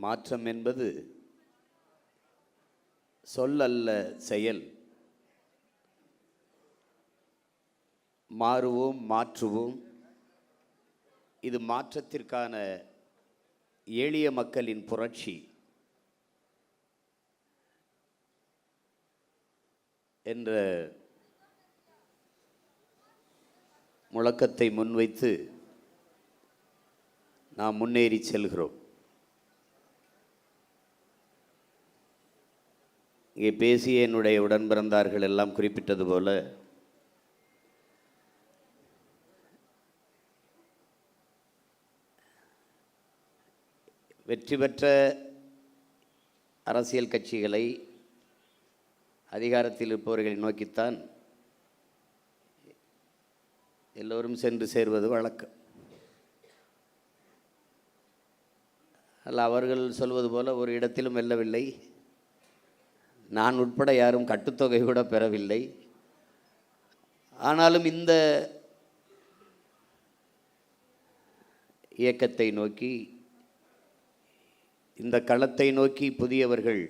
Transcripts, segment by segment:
மாற்றம் என்பது சொல் அல்ல, செயல். மாறுவோம், மாற்றுவோம். இது மாற்றத்திற்கான எளிய மக்களின் புரட்சி என்ற முழக்கத்தை முன்வைத்து நாம் முன்னேறி செல்கிறோம். இங்கே பேசிய என்னுடைய உடன் பிறந்தார்கள் எல்லாம் குறிப்பிட்டது போல வெற்றி பெற்ற அரசியல் கட்சிகளை அதிகாரத்தில் இருப்பவர்களை நோக்கித்தான் எல்லோரும் சென்று சேர்வது வழக்கம். அல்ல, அவர்கள் சொல்வது போல ஒரு இடத்திலும் வெல்லவில்லை. நான் உட்பட யாரும் கட்டுத்தொகை கூட பெறவில்லை. ஆனாலும் இந்த இயக்கத்தை நோக்கி, இந்த களத்தை நோக்கி புதியவர்கள்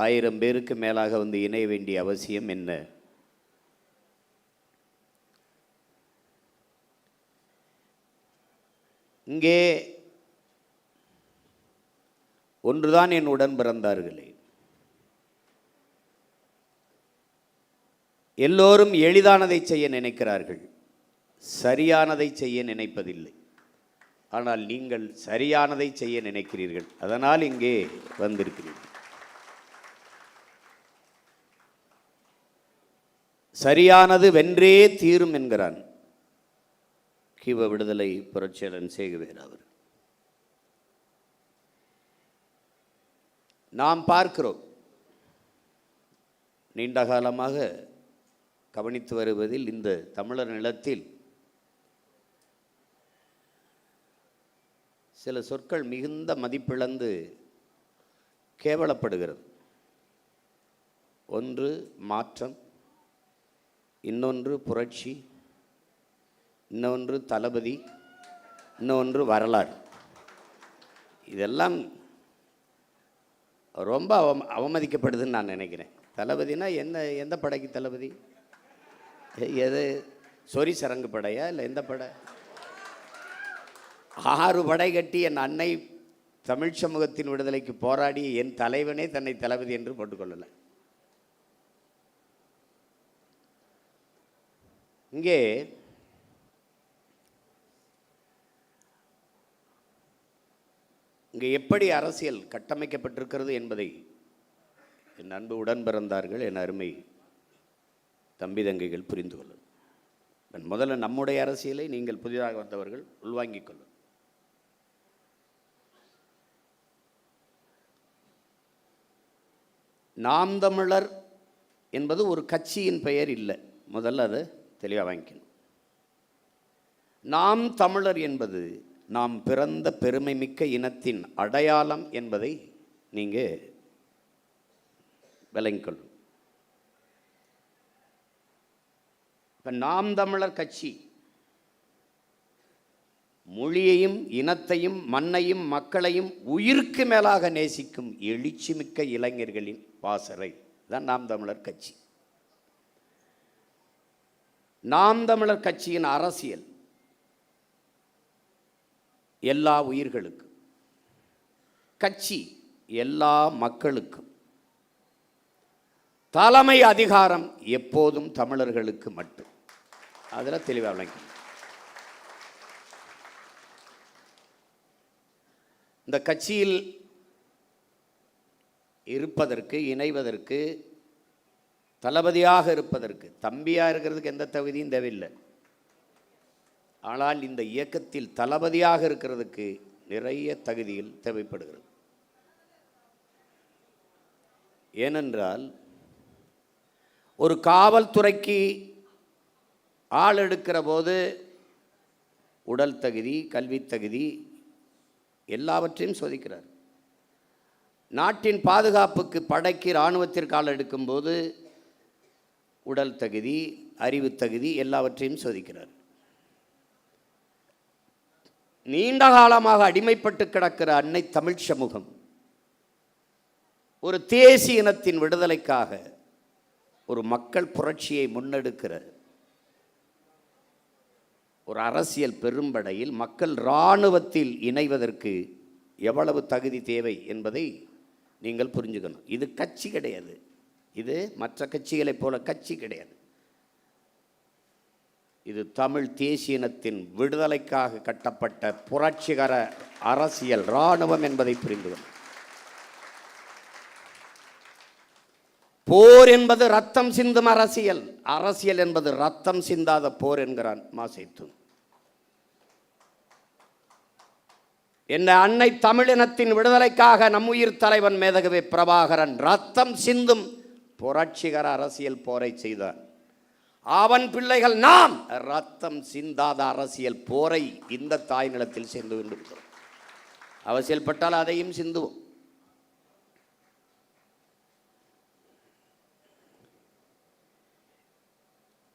1000 பேருக்கு மேலாக வந்து இணைய வேண்டிய அவசியம் என்ன? இங்கே ஒன்றுதான் என் உடன் பிறந்தார்களே, எல்லோரும் எளிதானதை செய்ய நினைக்கிறார்கள், சரியானதை செய்ய நினைப்பதில்லை. ஆனால் நீங்கள் சரியானதை செய்ய நினைக்கிறீர்கள், அதனால் இங்கே வந்திருக்கிறீர்கள். சரியானது வென்றே தீரும் என்கிறான் கிவ விடுதலை புரட்சியாளன் சேகுவேர் அவர். நாம் பார்க்கிறோம், நீண்ட காலமாக கவனித்து வருவதில் இந்த தமிழர் நிலத்தில் சில சொற்கள் மிகுந்த மதிப்பிழந்து கேவலப்படுகிறது. ஒன்று மாற்றம், இன்னொன்று புரட்சி, இன்னொன்று தளபதி, இன்னொன்று வரலாறு. இதெல்லாம் ரொம்ப அவமதிக்கப்படுதுன்னு நான் நினைக்கிறேன். தளபதினா என்ன? எந்த படைக்கு தளபதி? எது சொரி சரங்கு படையா இல்லை எந்த படை? 6 படை கட்டி என் அன்னை தமிழ் சமூகத்தின் விடுதலைக்கு போராடி என் தலைவனே தன்னை தளபதி என்று போட்டுக்கொள்ளலை. இங்கே எப்படி அரசியல் கட்டமைக்கப்பட்டிருக்கிறது என்பதை என் அன்பு உடன் பிறந்தார்கள், என் அருமை தம்பி தங்கைகள் புரிந்து கொள்ளும். முதல்ல நம்முடைய அரசியலை நீங்கள் புதிதாக வந்தவர்கள் உள்வாங்கிக் கொள்ளும். நாம் தமிழர் என்பது ஒரு கட்சியின் பெயர் இல்லை. முதல்ல அதை தெளிவாக வாங்கிக்கணும். நாம் தமிழர் என்பது நாம் பிறந்த பெருமை மிக்க இனத்தின் அடையாளம் என்பதை நீங்கள் விளங்கிக்கொள்ளும். இப்போ நாம் தமிழர் கட்சி மொழியையும் இனத்தையும் மண்ணையும் மக்களையும் உயிருக்கு மேலாக நேசிக்கும் எழுச்சி மிக்க இளைஞர்களின் பாசறை தான் நாம் தமிழர் கட்சி. நாம் தமிழர் கட்சியின் அரசியல் எல்லா உயிர்களுக்கும், கட்சி எல்லா மக்களுக்கும், தலைமை அதிகாரம் எப்போதும் தமிழர்களுக்கு மட்டும். அதில் தெளிவாக விளங்கி இந்த கட்சியில் இருப்பதற்கு, இணைவதற்கு, தளபதியாக இருப்பதற்கு, தம்பியாக இருக்கிறதுக்கு எந்த தகுதியும் தேவையில்லை. ஆனால் இந்த இயக்கத்தில் தளபதியாக இருக்கிறதுக்கு நிறைய தகுதிகள் தேவைப்படுகிறது. ஏனென்றால் ஒரு காவல்துறைக்கு ஆள் எடுக்கிற போது உடல் தகுதி, கல்வி தகுதி எல்லாவற்றையும் சோதிக்கிறார். நாட்டின் பாதுகாப்புக்கு, படைக்கு, இராணுவத்திற்கு ஆள் எடுக்கும்போது உடல் தகுதி, அறிவு தகுதி எல்லாவற்றையும் சோதிக்கிறார். நீண்ட காலமாக அடிமைப்பட்டு கிடக்கிற அன்னை தமிழ் சமூகம் ஒரு தேசிய இனத்தின் விடுதலைக்காக ஒரு மக்கள் புரட்சியை முன்னெடுக்கிற ஒரு அரசியல் பெரும்படையில் மக்கள் இராணுவத்தில் இணைவதற்கு எவ்வளவு தகுதி தேவை என்பதை நீங்கள் புரிஞ்சுக்கணும். இது கட்சி கிடையாது, இது மற்ற கட்சிகளைப் போல கட்சி கிடையாது. இது தமிழ் தேசிய இனத்தின் விடுதலைக்காக கட்டப்பட்ட புரட்சிகர அரசியல் இராணுவம் என்பதை புரிந்துகொள்ளும். போர் என்பது ரத்தம் சிந்தும் அரசியல், அரசியல் என்பது ரத்தம் சிந்தாத போர் என்கிறான் மாசேத்துன். என்ன அன்னை தமிழினத்தின் விடுதலைக்காக நம் உயிர் தலைவன் மேதகவி பிரபாகரன் ரத்தம் சிந்தும் புரட்சிகர அரசியல் போரை செய்தான். அவன் பிள்ளைகள் நாம் ரத்தம் சிந்தாத அரசியல் போரை இந்த தாய் நிலத்தில் செய்து கொண்டிருக்கிறோம். அவசியப்பட்டால் அதையும் சிந்துவோம்.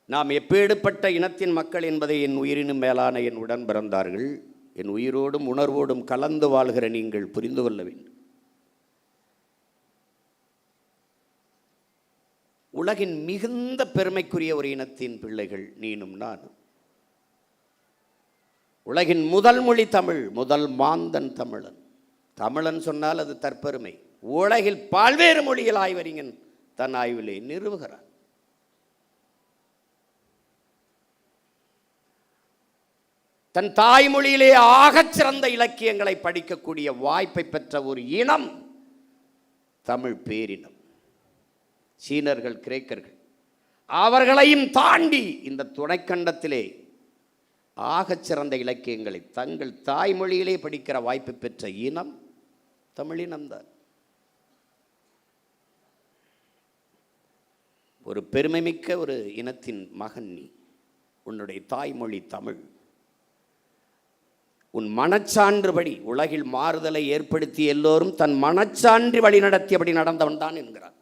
நாம் எப்பேடுபட்ட இனத்தின் மக்கள் என்பதை என் உயிரினும் மேலான என் உடன் பிறந்தார்கள், என் உயிரோடும் உணர்வோடும் கலந்து வாழ்கிற நீங்கள் புரிந்து கொள்ள வேண்டும். உலகின் மிகுந்த பெருமைக்குரிய ஒரு இனத்தின் பிள்ளைகள் நீனும் நானும். உலகின் முதல் மொழி தமிழ், முதல் மாந்தன் தமிழன். தமிழன் சொன்னால் அது தற்பெருமை. உலகில் பல்வேறு மொழிகள் ஆய்வறிஞன் தன் ஆய்விலே நிறுவுகிறான். தன் தாய்மொழியிலே ஆகச் சிறந்த இலக்கியங்களை படிக்கக்கூடிய வாய்ப்பை பெற்ற ஒரு இனம் தமிழ் பேரினம். சீனர்கள், கிரேக்கர்கள் அவர்களையும் தாண்டி இந்த துணைக்கண்டத்திலே ஆகச் சிறந்த இலக்கியங்களை தங்கள் தாய்மொழியிலே படிக்கிற வாய்ப்பு பெற்ற இனம் தமிழினம்தான். ஒரு பெருமைமிக்க ஒரு இனத்தின் மகன் நீ. உன்னுடைய தாய்மொழி தமிழ். உன் மனச்சான்றுபடி உலகில் மாறுதலை ஏற்படுத்தி எல்லோரும் தன் மனச்சான்று வழி நடத்தியபடி நடந்தவன் தான் என்கிறார்.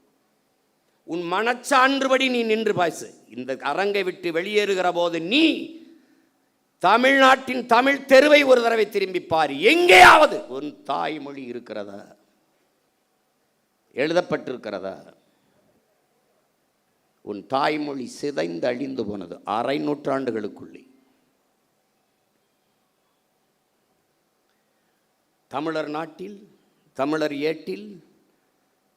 உன் மனச்சான்றுபடி நீ நின்று பாசு. இந்த அரங்கை விட்டு வெளியேறுகிற போது நீ தமிழ்நாட்டின் தமிழ் தெருவை ஒரு தடவை திரும்பி பாரு. எங்கேயாவது உன் தாய்மொழி இருக்கிறதா, எழுதப்பட்டிருக்கிறதா? உன் தாய்மொழி சிதைந்து அழிந்து போனது 6 நூற்றாண்டுகளுக்குள்ளே. தமிழர் நாட்டில், தமிழர் ஏட்டில்,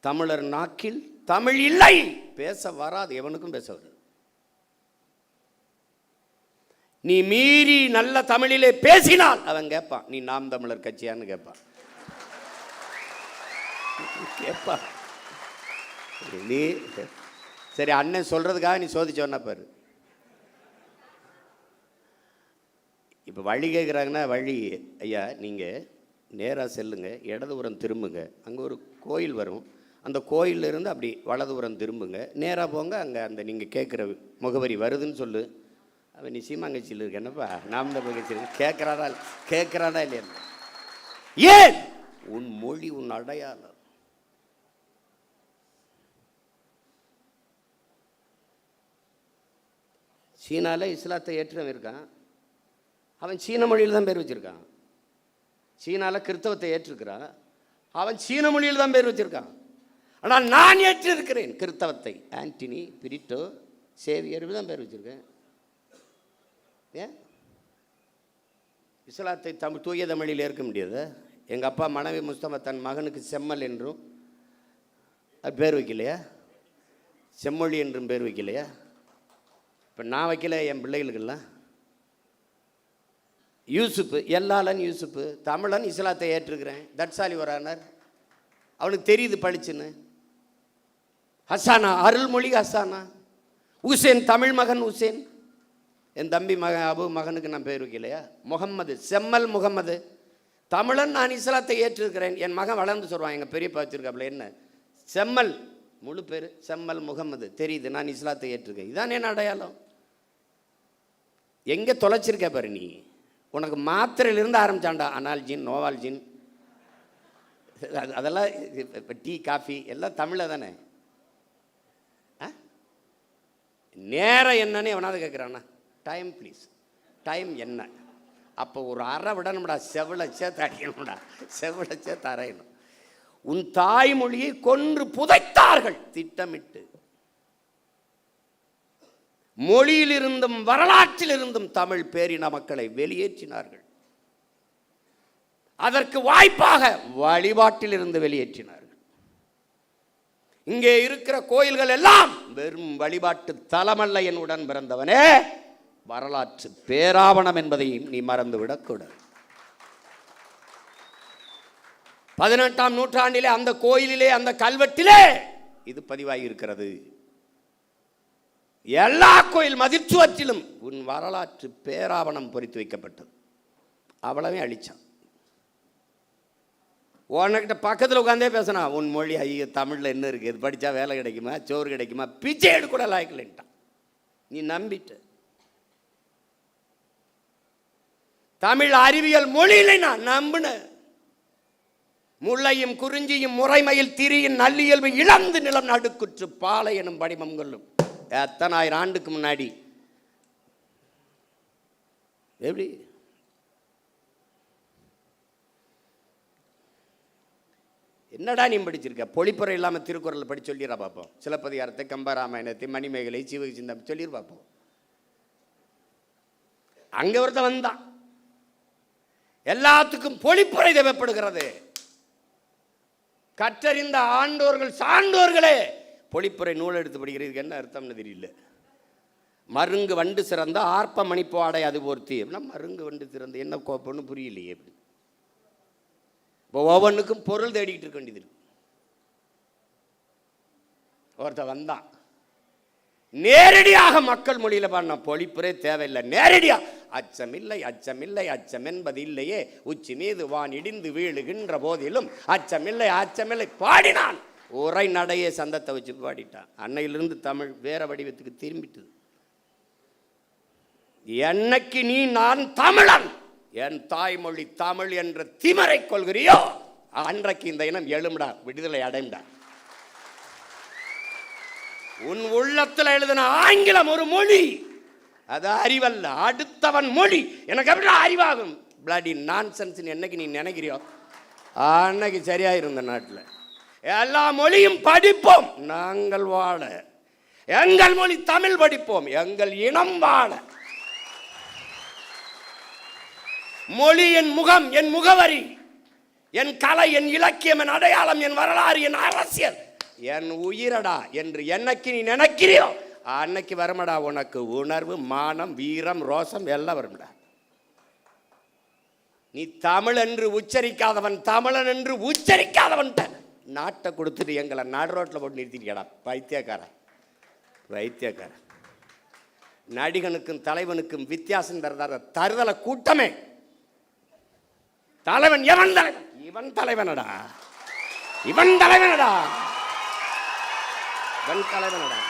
தமிழர் நாக்கில் தமிழ் இல்லை. பேச வராது, எவனுக்கும் பேச வராது. நீ மீறி நல்ல தமிழிலே பேசினால் அவன் கேட்பான், நீ நாம் தமிழர் கட்சியான்னு கேட்பான். கேட்பான். நீ சரி அண்ணன் சொல்றதுக்காக நீ சோதிச்சு சொன்ன பாரு. இப்போ வழி கேட்குறாங்கன்னா, வழி ஐயா நீங்கள் நேராக செல்லுங்க, இடதுபுறம் திரும்புங்க, அங்கே ஒரு கோயில் வரும், அந்த கோயிலிருந்து அப்படி வலதுபுறம் திரும்புங்க, நேராக போங்க, அங்கே அந்த நீங்கள் கேட்குற முகவரி வருதுன்னு சொல்லு. அவன் நீ சீமாங்கட்சியில் இருக்கு என்னப்பா, நாம் தான் கட்சியில் கேட்குறானா இல்லையா? ஏன்? உன் மொழி, உன் அடையாளம். சீனாவில் இஸ்லாத்தை ஏற்றவன் இருக்கான், அவன் சீன மொழியில் தான் பேர் வச்சுருக்கான். சீனாவில் கிறிஸ்தவத்தை ஏற்றிருக்கிறான், அவன் சீன மொழியில் தான் பேர் வச்சிருக்கான். ஆனால் நான் ஏற்றிருக்கிறேன் கிறிஸ்தவத்தை. ஆண்டனி, பிரிட்டோ, சேவியர் தான் பேர் வச்சிருக்கேன். ஏன் இஸ்லாத்தை தூய தமிழில் ஏற்க முடியாது? எங்கள் அப்பா மனைவி முஸ்தபா தன் மகனுக்கு செம்மல் என்றும் அது பேர் வைக்கலையா? செம்மொழி என்றும் பேர் வைக்கலையா? இப்போ நான் வைக்கல, என் பிள்ளைகளுக்கெல்லாம். யூசுப்பு, எல்லாலன் யூசுப்பு தமிழன், இஸ்லாத்தை ஏற்றுக்கிறேன். தட்சாலி வரானார், அவனுக்கு தெரியுது படிச்சுன்னு. ஹசானா, அருள்மொழி ஹசானா. உசேன், தமிழ் மகன் உசேன். என் தம்பி மகன் அபு மகனுக்கு நான் பேர் வைக்கலையா? முகம்மது, செம்மல் முகம்மது. தமிழன், நான் இஸ்லாத்தை ஏற்றிருக்கிறேன். என் மகன் வளர்ந்து சொல்லுவான், எங்கள் பெரியப்பா வச்சிருக்காப்புல, என்ன செம்மல், முழு பேர் செம்மல் முகம்மது, தெரியுது நான் இஸ்லாத்தை ஏற்றிருக்கேன். இதான் என் அடையாளம். எங்கே தொலைச்சிருக்க பாரு நீ. உனக்கு மாத்திரையிலிருந்து ஆரம்பிச்சான்டா, அனால்ஜின், நோவால்ஜின், அதெல்லாம் இப்போ டீ காஃபி எல்லாம் தமிழில் தானே. நேரம் என்னன்னு எவனாவது கேட்குறான்னா, டைம் ப்ளீஸ், டைம் என்ன? அப்போ ஒரு அறை விடணும்டா, செவில சேர்த்து அடிக்கணும்டா, செவில சேர்த்து அறையணும். உன் தாய்மொழியை கொன்று புதைத்தார்கள் திட்டமிட்டு. மொழியிலிருந்தும் வரலாற்றிலிருந்தும் தமிழ் பேரின மக்களை வெளியேற்றினார்கள். அதற்கு வாய்ப்பாக வழிபாட்டில் இருந்து வெளியேற்றினார்கள். இங்கே இருக்கிற கோயில்கள் எல்லாம் வெறும் வழிபாட்டு தலமல்ல என் உடன் பிறந்தவனே, வரலாற்று பேராவணம் என்பதையும் நீ மறந்துவிடக்கூடாது. 18ஆம் நூற்றாண்டிலே அந்த கோயிலிலே, அந்த கல்வெட்டிலே இது பதிவாகி இருக்கிறது. எல்லா கோயில் மதிர்ச்சுவற்றிலும் உன் வரலாற்று பேராவணம் பொறித்து வைக்கப்பட்டது. அவ்வளவே அழிச்சான். உனக்கிட்ட பக்கத்தில் உட்காந்தே பேசினா, உன் மொழி ஐயோ தமிழில் என்ன இருக்குது, இது படித்தா வேலை கிடைக்குமா, சோறு கிடைக்குமா, பிச்சை எடுக்கூட லாய்க்கலன்ட்டான். நீ நம்பிட்ட. தமிழ் அறிவியல் மொழியில நான் நம்பின. முல்லையும் குறிஞ்சியும் முறைமையில் திரியின் நல்லியல்பு இழந்து நிலம் நடுக்குற்று பாலை எனும் படிமம் கொள்ளும். எத்தனை ஆயிரம் ஆண்டுக்கு முன்னாடி எப்படி என்னடா நீ படிச்சிருக்க? பொழிப்புரை இல்லாமல் திருக்குறள் படி சொல்லிடுறா பார்ப்போம். சிலப்பதிகாரத்தை, கம்பராமாயணத்தை, மணிமேகலை, சிவகிசிந்தம் சொல்லிடு பார்ப்போம். அங்கே ஒருத்த வந்தான். எல்லாத்துக்கும் பொழிப்புரை தேவைப்படுகிறது. கற்றறிந்த ஆண்டோர்கள் சான்றோர்களே பொழிப்புரை நூல் எடுத்து படிக்கிறதுக்கு என்ன அர்த்தம்னு தெரியல. மருங்கு வண்டு சிறந்த ஆர்ப்ப மணிப்பாடை அது போர்த்தி. மருங்கு வண்டு சிறந்த என்ன கோப்பன்னு புரியலையே. எப்படி இப்போ ஒவ்வொன்றுக்கும் பொருள் தேடிக்கிட்டு இருக்க வேண்டியது இருக்கு. ஒருத்த வந்தான், நேரடியாக மக்கள் மொழியில் பாடின பொழிப்புரை தேவையில்லை. நேரடியா அச்சமில்லை அச்சமில்லை அச்சம் என்பது இல்லையே, உச்சி மீது வான் இடிந்து வீழுகின்ற போதிலும் அச்சமில்லை அச்சமில்லை பாடினான். உரை நடையே சந்தத்தை வச்சு பாடிட்டான். அன்னையிலிருந்து தமிழ் வேற வடிவத்துக்கு திரும்பிட்டது. என்னைக்கு நீ நான் தமிழன், என் தாய்மொழி தமிழ் என்ற திமரை கொள்கிறியோ, அன்றைக்கு இந்த இனம் எழும்டா, விடுதலை அடைந்தா. உன் உள்ளத்தில் எழுதின ஆங்கிலம் ஒரு மொழி, அது அறிவல்ல, அடுத்தவன் மொழி. எனக்கு எப்படி அறிவாகும்? பிளடி நான்சென்ஸ் என்னைக்கு நீ நினைக்கிறியோ அன்னைக்கு சரியாயிருந்த நாட்டில் எல்லா மொழியும் படிப்போம். நாங்கள் வாழ எங்கள் மொழி தமிழ் படிப்போம், எங்கள் இனம் வாழ. மொழி என் முகம், என் முகவரி, என் கலை, என் இலக்கியம், என் அடையாளம், என் வரலாறு, என் அரசியல், என் உயிரடா என்று என்னைக்கு நீ நினைக்கிறியோ அன்னைக்கு வருமடா உனக்கு உணர்வு, மானம், வீரம், ரோசம் எல்லாம் வரும்டா. நீ தமிழ் என்று உச்சரிக்காதவன், தமிழன் என்று உச்சரிக்காதவன் நாட்டை கொடுத்துட்டு எங்களை நாடு ரோட்டில் போட்டு நிறுத்திட்டியாடா. பைத்தியக்காரன் வைத்தியக்காரன். நடிகனுக்கும் தலைவனுக்கும் வித்தியாசம் தருதல கூட்டமே. தலைவன் எவன் தலைவன்? இவன் தலைவனடா, இவன் தலைவனடா, இவன் தலைவனடா.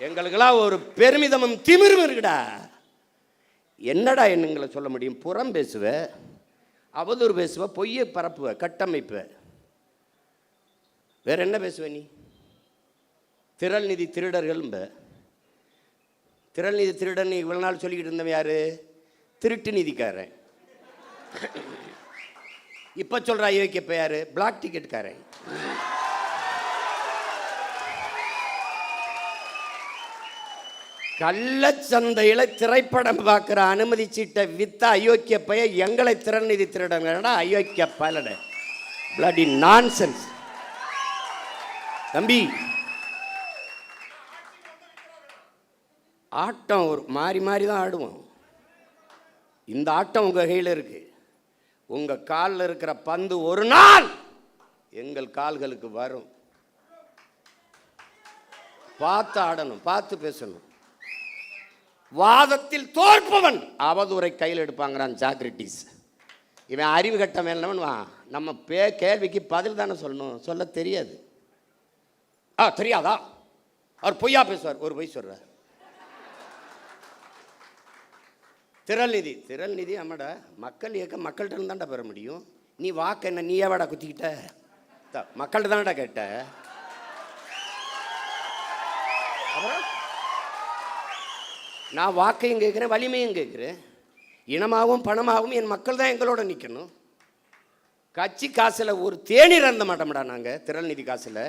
எங்களுக்கெல்லாம் ஒரு பெருமிதமும் திமிரும் இருக்குடா. என்னடா என்னங்களை சொல்ல முடியும்? புறம் பேசுவ, அவதூறு பேசுவ, பொய்யை பரப்புவ, கட்டமைப்ப, வேற என்ன பேசுவ நீ? திரள் நிதி திருடர்கள். திரள் நிதி திருடன் இவ்வளவு நாள் சொல்லிக்கிட்டு இருந்தவன் யாரு? திருட்டு நிதிக்காரன். இப்ப சொல்ற ஐயோக்கியப்ப யாரு? பிளாக் டிக்கெட்காரன். கள்ளச்சந்தையில திரைப்படம் பார்க்கிற அனுமதி சீட்டை வித்த அயோக்கிய பைய எங்களை திறன் நிதி திருடங்கடா. அயோக்கிய பலட பிளடி நான்சென்ஸ். தம்பி, ஆட்டம் ஒரு மாறி மாறி தான் ஆடுவோம். இந்த ஆட்டம் உங்க கையில் இருக்கு. உங்க காலில் இருக்கிற பந்து ஒரு நாள் எங்கள் கால்களுக்கு வரும். பார்த்து ஆடணும், பார்த்து பேசணும். வாதத்தில் தோற்பவன் அவதூறை கையில் எடுப்பாங்கிறான் சாக்ரட்டிஸ். இவன் அறிவு கட்ட மேலவன். நம்ம கேள்விக்கு பதில் தானே சொல்லணும், சொல்ல தெரியாது. தெரியாதா? அவர் பொய்யா பேசுவார், ஒரு பொய் சொல்றார். திரள் நிதி ஆமாடா, மக்கள் இயக்கம் மக்கள்கிட்ட இருந்தாண்டா பெற முடியும். நீ வாக்கு என்ன நீ எவாடா குத்திக்கிட்ட? மக்கள்கிட்ட தானடா கேட்ட. அப்புறம் நான் வாக்கையும் கேட்குறேன், வலிமையும் கேட்குறேன். இனமாகவும் பணமாகவும் என் மக்கள் தான் எங்களோட நிற்கணும். கட்சி காசில் ஒரு தேநீர் அருந்த மாட்டோம்டா நாங்கள், திரள் நிதி காசில்.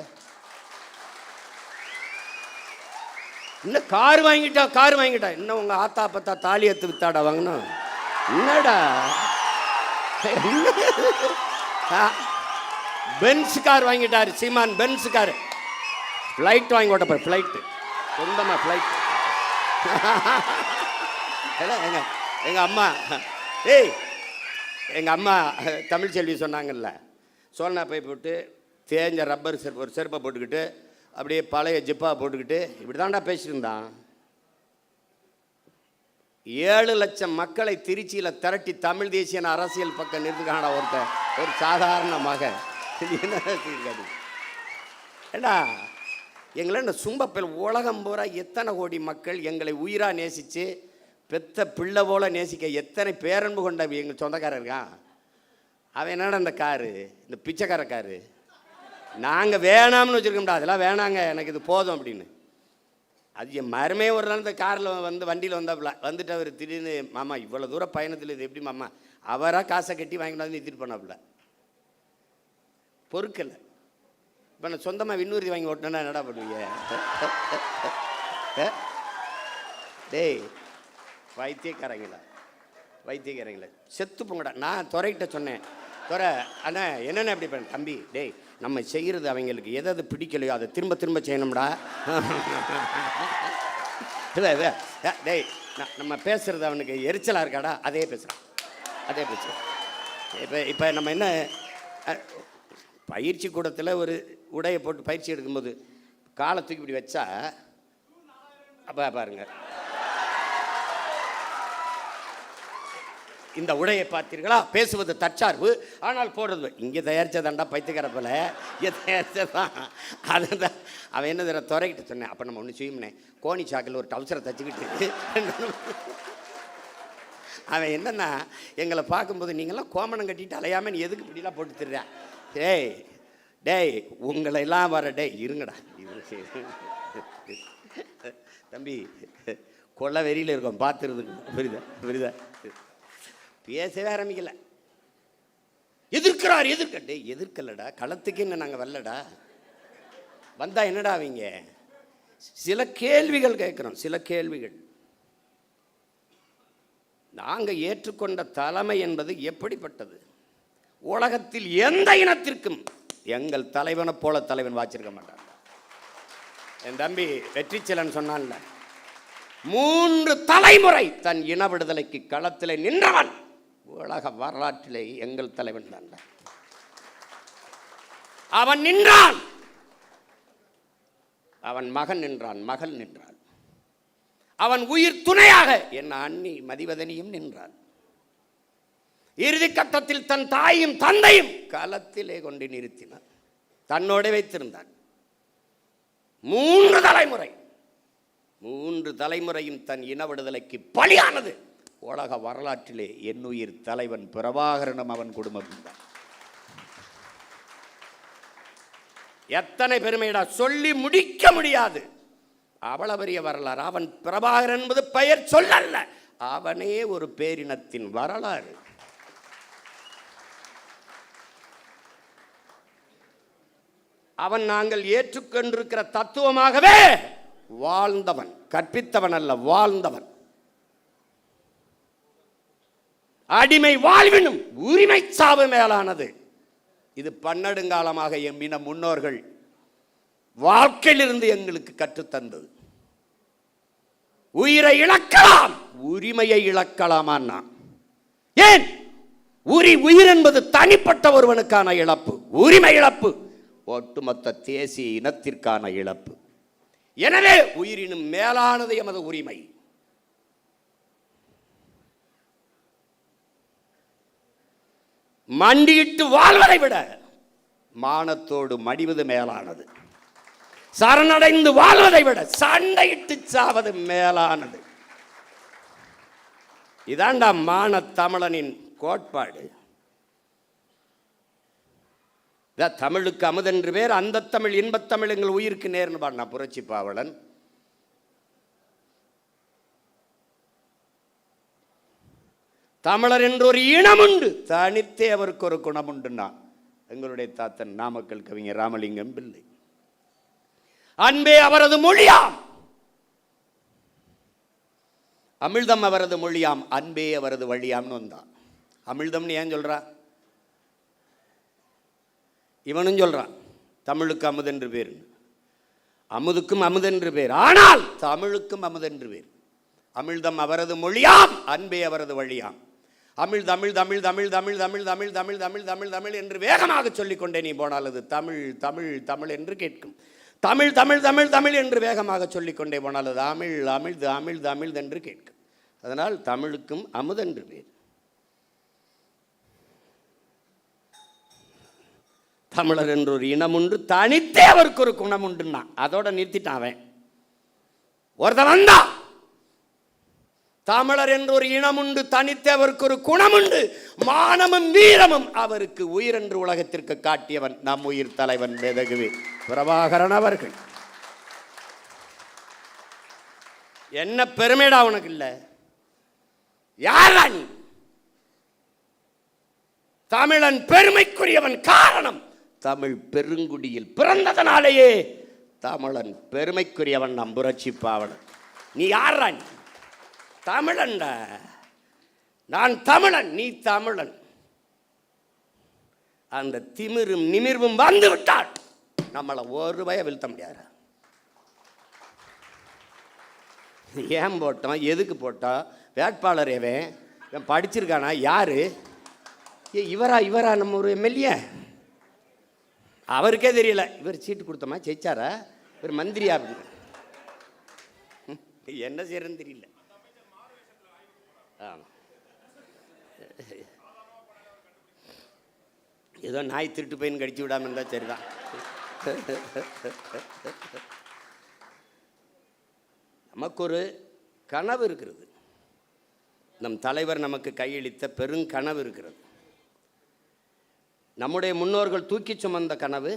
இன்னும் கார் வாங்கிட்டா இன்னும் உங்கள் ஆத்தா பத்தா தாலி எடுத்து வித்தாடா வாங்கணும். என்னடா பென்ஸ் கார் வாங்கிட்டாரு சீமான், பென்ஸ் கார். ஃப்ளைட் வாங்கி ஓட்ட, ஃப்ளைட்டு சொந்தமாக ஃப்ளைட். எங்கள் அம்மா எங்கள் அம்மா தமிழ் செல்வி சொன்னாங்கல்ல, சோழனா பை போட்டு தேஞ்ச ரப்பர் செருப்பு, ஒரு செருப்பை போட்டுக்கிட்டு அப்படியே பழைய ஜிப்பா போட்டுக்கிட்டு இப்படி தான்டா பேசியிருந்தான். 7 லட்சம் மக்களை திருச்சியில் திரட்டி தமிழ் தேசியன அரசியல் பக்கம் நிறுத்துக்கான ஒருத்தர், ஒரு சாதாரண மகன். ஏண்டா எங்களை இந்த சும்பப்பில் உலகம் பூரா எத்தனை கோடி மக்கள் எங்களை உயிராக நேசித்து பெத்த பிள்ளை போல நேசிக்க எத்தனை பேரன்பு கொண்ட எங்கள் சொந்தக்காரர் இருக்கான். அவன் என்னடா இந்த காரு, இந்த பிச்சைக்கார காரு நாங்கள் வேணாம்னு வச்சுருக்கோம்டா, அதெல்லாம் வேணாங்க எனக்கு இது போதும் அப்படின்னு. அது என் மருமே ஒரு நாள் இந்த காரில் வண்டியில் வந்தாப்புல வந்துட்டு அவர் திடீர்னு, மாமா இவ்வளோ தூரம் பயணத்தில் இது எப்படி மாமா, அவராக காசை கட்டி வாங்கிட்டு வந்து நிறுத்திட்டு போனாப்புல. பொறுக்கலை. இப்போ நான் சொந்தமாக விண்ணூர்த்தி வாங்கி ஓட்டினா என்னடா பண்ணுவீங்க? டேய் வைத்தியக்காரங்களா செத்து போங்கடா. நான் துறைகிட்ட சொன்னேன், துறை அண்ணா என்னென்ன அப்படி பண்ண தம்பி, டேய் நம்ம செய்கிறது அவங்களுக்கு எதாவது பிடிக்கலையோ அதை திரும்ப திரும்ப செய்யணும்டா. டேய் நம்ம பேசுகிறது அவனுக்கு எரிச்சலாக இருக்காடா, அதே பேசுகிறேன். இப்போ நம்ம என்ன பயிற்சி கூடத்தில் ஒரு உடையை போட்டு பயிற்சி எடுக்கும்போது காலை தூக்கி இப்படி வச்சா அப்போ பாருங்க, இந்த உடையை பார்த்தீர்களா, பேசுவது தற்சார்பு ஆனால் போடுறது இங்கே தயாரித்ததாண்டா பைத்துக்கிறப்பில், இங்கே தயாரித்ததான். அதுதான் அவன் என்ன தர துறைக்கிட்ட சொன்னேன். அப்போ நம்ம ஒன்று செய்யும்னே, கோணி சாக்கில் ஒரு டவுசரை தச்சுக்கிட்டு அவன் என்னன்னா எங்களை பார்க்கும்போது நீங்கள்லாம் கோமணம் கட்டிட்டு அலையாமல் எதுக்கு இப்படிலாம் போட்டு தர்றேன். டேய் உங்களை எல்லாம் வர இருங்கடா தம்பி, கொள்ள வெறியில் இருக்கோம் பார்த்துருதுக்கு. புரியுதா பேசவே ஆரம்பிக்கல. எதிர்க்கலடா, களத்துக்கு என்ன நாங்கள் வரலடா. வந்தா என்னடா அவங்க சில கேள்விகள் கேட்குறோம். சில கேள்விகள் நாங்கள் ஏற்றுக்கொண்ட தலைமை என்பது எப்படிப்பட்டது? உலகத்தில் எந்த இனத்திற்கும் எங்கள் தலைவனை போல தலைவன் வாச்சிருக்க மாட்டான். என் தம்பி வெற்றிச்செலன் சொன்னான்ல, 3 தலைமுறை தன் இன விடுதலைக்கு களத்தில் நின்றவன் உலக வரலாற்றிலே எங்கள் தலைவன் தான். அவன் நின்றான், அவன் மகன் நின்றான், மகள் நின்றான், அவன் உயிர் துணையாக என் அண்ணி மதிவதனியும் நின்றான். இறுதி கட்டத்தில் தன் தாயும் தந்தையும் களத்திலே கொண்டு நிறுத்தினான், தன்னோட வைத்திருந்தான். 3 தலைமுறையும் தன் இன விடுதலைக்கு பலியானது உலக வரலாற்றிலே என்னுயிர் தலைவன் பிரபாகரனும் அவன் குடும்பம் தான். எத்தனை பெருமைடா, சொல்லி முடிக்க முடியாது. அவ்வளவு பெரிய வரலாறு. அவன் பிரபாகரன் என்பது பெயர் சொல்லல்ல, அவனே ஒரு பேரினத்தின் வரலாறு. அவன் நாங்கள் ஏற்றுக்கொண்டிருக்கிற தத்துவமாகவே வாழ்ந்தவன், கற்பித்தவன் அல்ல, வாழ்ந்தவன். அடிமை வாழ்வினும் உரிமை சாவு மேலானது. இது பன்னெடுங்காலமாக எம்மின முன்னோர்கள் வாழ்க்கையிலிருந்து எங்களுக்கு கற்றுத்தந்தது. உயிரை இழக்கலாம், உரிமையை இழக்கலாமா? ஏன்? உயிர் என்பது தனிப்பட்ட ஒருவனுக்கான இழப்பு, உரிமை இழப்பு ஒட்டுமொத்த தேசிய இனத்திற்கான இழப்பு. எனவே உயிரினும் மேலானது எமது உரிமை. மண்டியிட்டு வாழ்வதை விட மானத்தோடு மடிவது மேலானது. சரணடைந்து வாழ்வதை விட சண்டையிட்டு சாவது மேலானது. இதாண்டா மான தமிழனின் கோட்பாடு. தமிழுக்கு அமுதென்று பேர், அந்த தமிழ் இன்பத்தமிழ் எங்கள் உயிருக்கு நேர்னு பாடினா புரட்சி பாவலன். தமிழர் என்று ஒரு இனம் உண்டு, தனித்தே அவருக்கு ஒரு குணம் உண்டுன்னா எங்களுடைய தாத்தன் நாமக்கல் கவிஞர் ராமலிங்கம் பிள்ளை. அன்பே அவரது மொழியாம், அமிழ்தம் அவரது மொழியாம், அன்பே அவரது வழியாம்னு வந்தான். அமிழ்தம்னு ஏன் சொல்றா? இவனும் சொல்றான் தமிழுக்கு அமுதென்று பேர், அமுதுக்கும் அமுதென்று பேர், ஆனால் தமிழுக்கும் அமுதென்று பேர். அமிழ்தம் அவரது மொழியாம், அன்பே அவரது வழியாம். அமிழ் தமிழ் தமிழ் தமிழ் தமிழ் தமிழ் தமிழ் தமிழ் தமிழ் தமிழ் தமிழ் என்று வேகமாக சொல்லிக்கொண்டே நீ போனால் அது தமிழ் தமிழ் தமிழ் என்று கேட்கும். தமிழ் தமிழ் தமிழ் தமிழ் என்று வேகமாக சொல்லிக்கொண்டே போனால் அது அமிழ் அமிழ்து அமிழ்து அமிழ்து என்று கேட்கும். அதனால் தமிழுக்கும் அமுதென்று பேர். தமிழர் என்ற ஒரு இனம் உண்டு, தனித்தே அவருக்கு ஒரு குணம் உண்டுன்னா அதோட நிறுத்திட்டான் அவன். ஒருத்தன் வந்தா தமிழர் என்ற ஒரு இனம் உண்டு, தனித்தே அவருக்கு ஒரு குணம் உண்டு, மானமும் வீரமும் அவருக்கு உயிர் என்று உலகத்திற்கு காட்டியவன் நம் உயிர் தலைவன் மேதகுவே பிரபாகரன் அவர்கள். என்ன பெருமைடா உனக்கு இல்ல? யாரா நீ? தமிழன் பெருமைக்குரியவன். காரணம் தமிழ் பெருங்குடியில் பிறந்ததனாலேயே தமிழன் பெருமைக்குரியவன். நம் புரட்சி பாவலன். நீ யாரா? நீ தமிழன். நான் தமிழன், நீ தமிழன். அந்த திமிரும் நிமிர்வும் வந்து விட்டால் நம்மளை ஒரு பய வீழ்த்த முடியாது. ஏன் போட்டோம், எதுக்கு போட்டோம், வேட்பாளர் எவன் படிச்சிருக்கானா, யாரு இவரா நம்ம ஒரு எம்எல்ஏ அவருக்கே தெரியல. இவர் சீட்டு கொடுத்தோமா, ஜெயிச்சாரா, இவர் மந்திரியா அப்படின்னு என்ன செய்யறதுன்னு தெரியல. ஏதோ நாய் திருட்டு பையன் கடிச்சு விடாம இருந்தா சரிதான். நமக்கு ஒரு கனவு இருக்கிறது, நம் தலைவர் நமக்கு கையளித்த பெருங்கனவு இருக்கிறது. நம்முடைய முன்னோர்கள் தூக்கி சுமந்த கனவு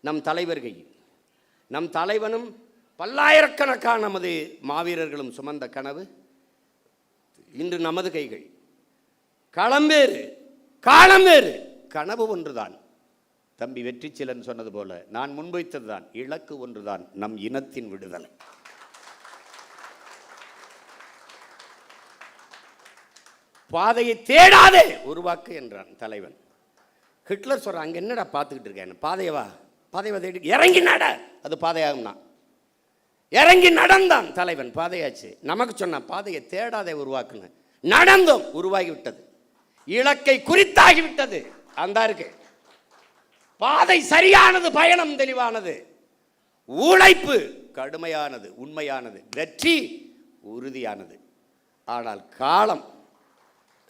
நம் தலைவர் கையில். நம் தலைவனும் பல்லாயிரக்கணக்கான நமது மாவீரர்களும் சுமந்த கனவு இன்று நமது கைகள். களம் வேறு, காலம் வேறு, கனவு ஒன்றுதான். தம்பி வெற்றிச்செலன் சொன்னது போல நான் முன்வைத்ததுதான், இலக்கு ஒன்றுதான், நம் இனத்தின் விடுதலை. பாதையை தேடாதே உருவாக்கு என்றான் தலைவன். ஹிட்லர் சொல்றான், அங்கே என்னடா பார்த்துக்கிட்டு இருக்கேன், பாதையவா தேடி இறங்கி நட, அது பாதையாகும்னா. இறங்கி நடந்தான் தலைவன், பாதையாச்சு. நமக்கு சொன்னான் பாதையை தேடாதே உருவாக்குன்னு. நடந்தோம், உருவாகிவிட்டது, இலக்கை குறித்தாகிவிட்டது. அந்த இருக்கு பாதை சரியானது, பயணம் தெளிவானது, உழைப்பு கடுமையானது, உண்மையானது, வெற்றி உறுதியானது. ஆனால் காலம்,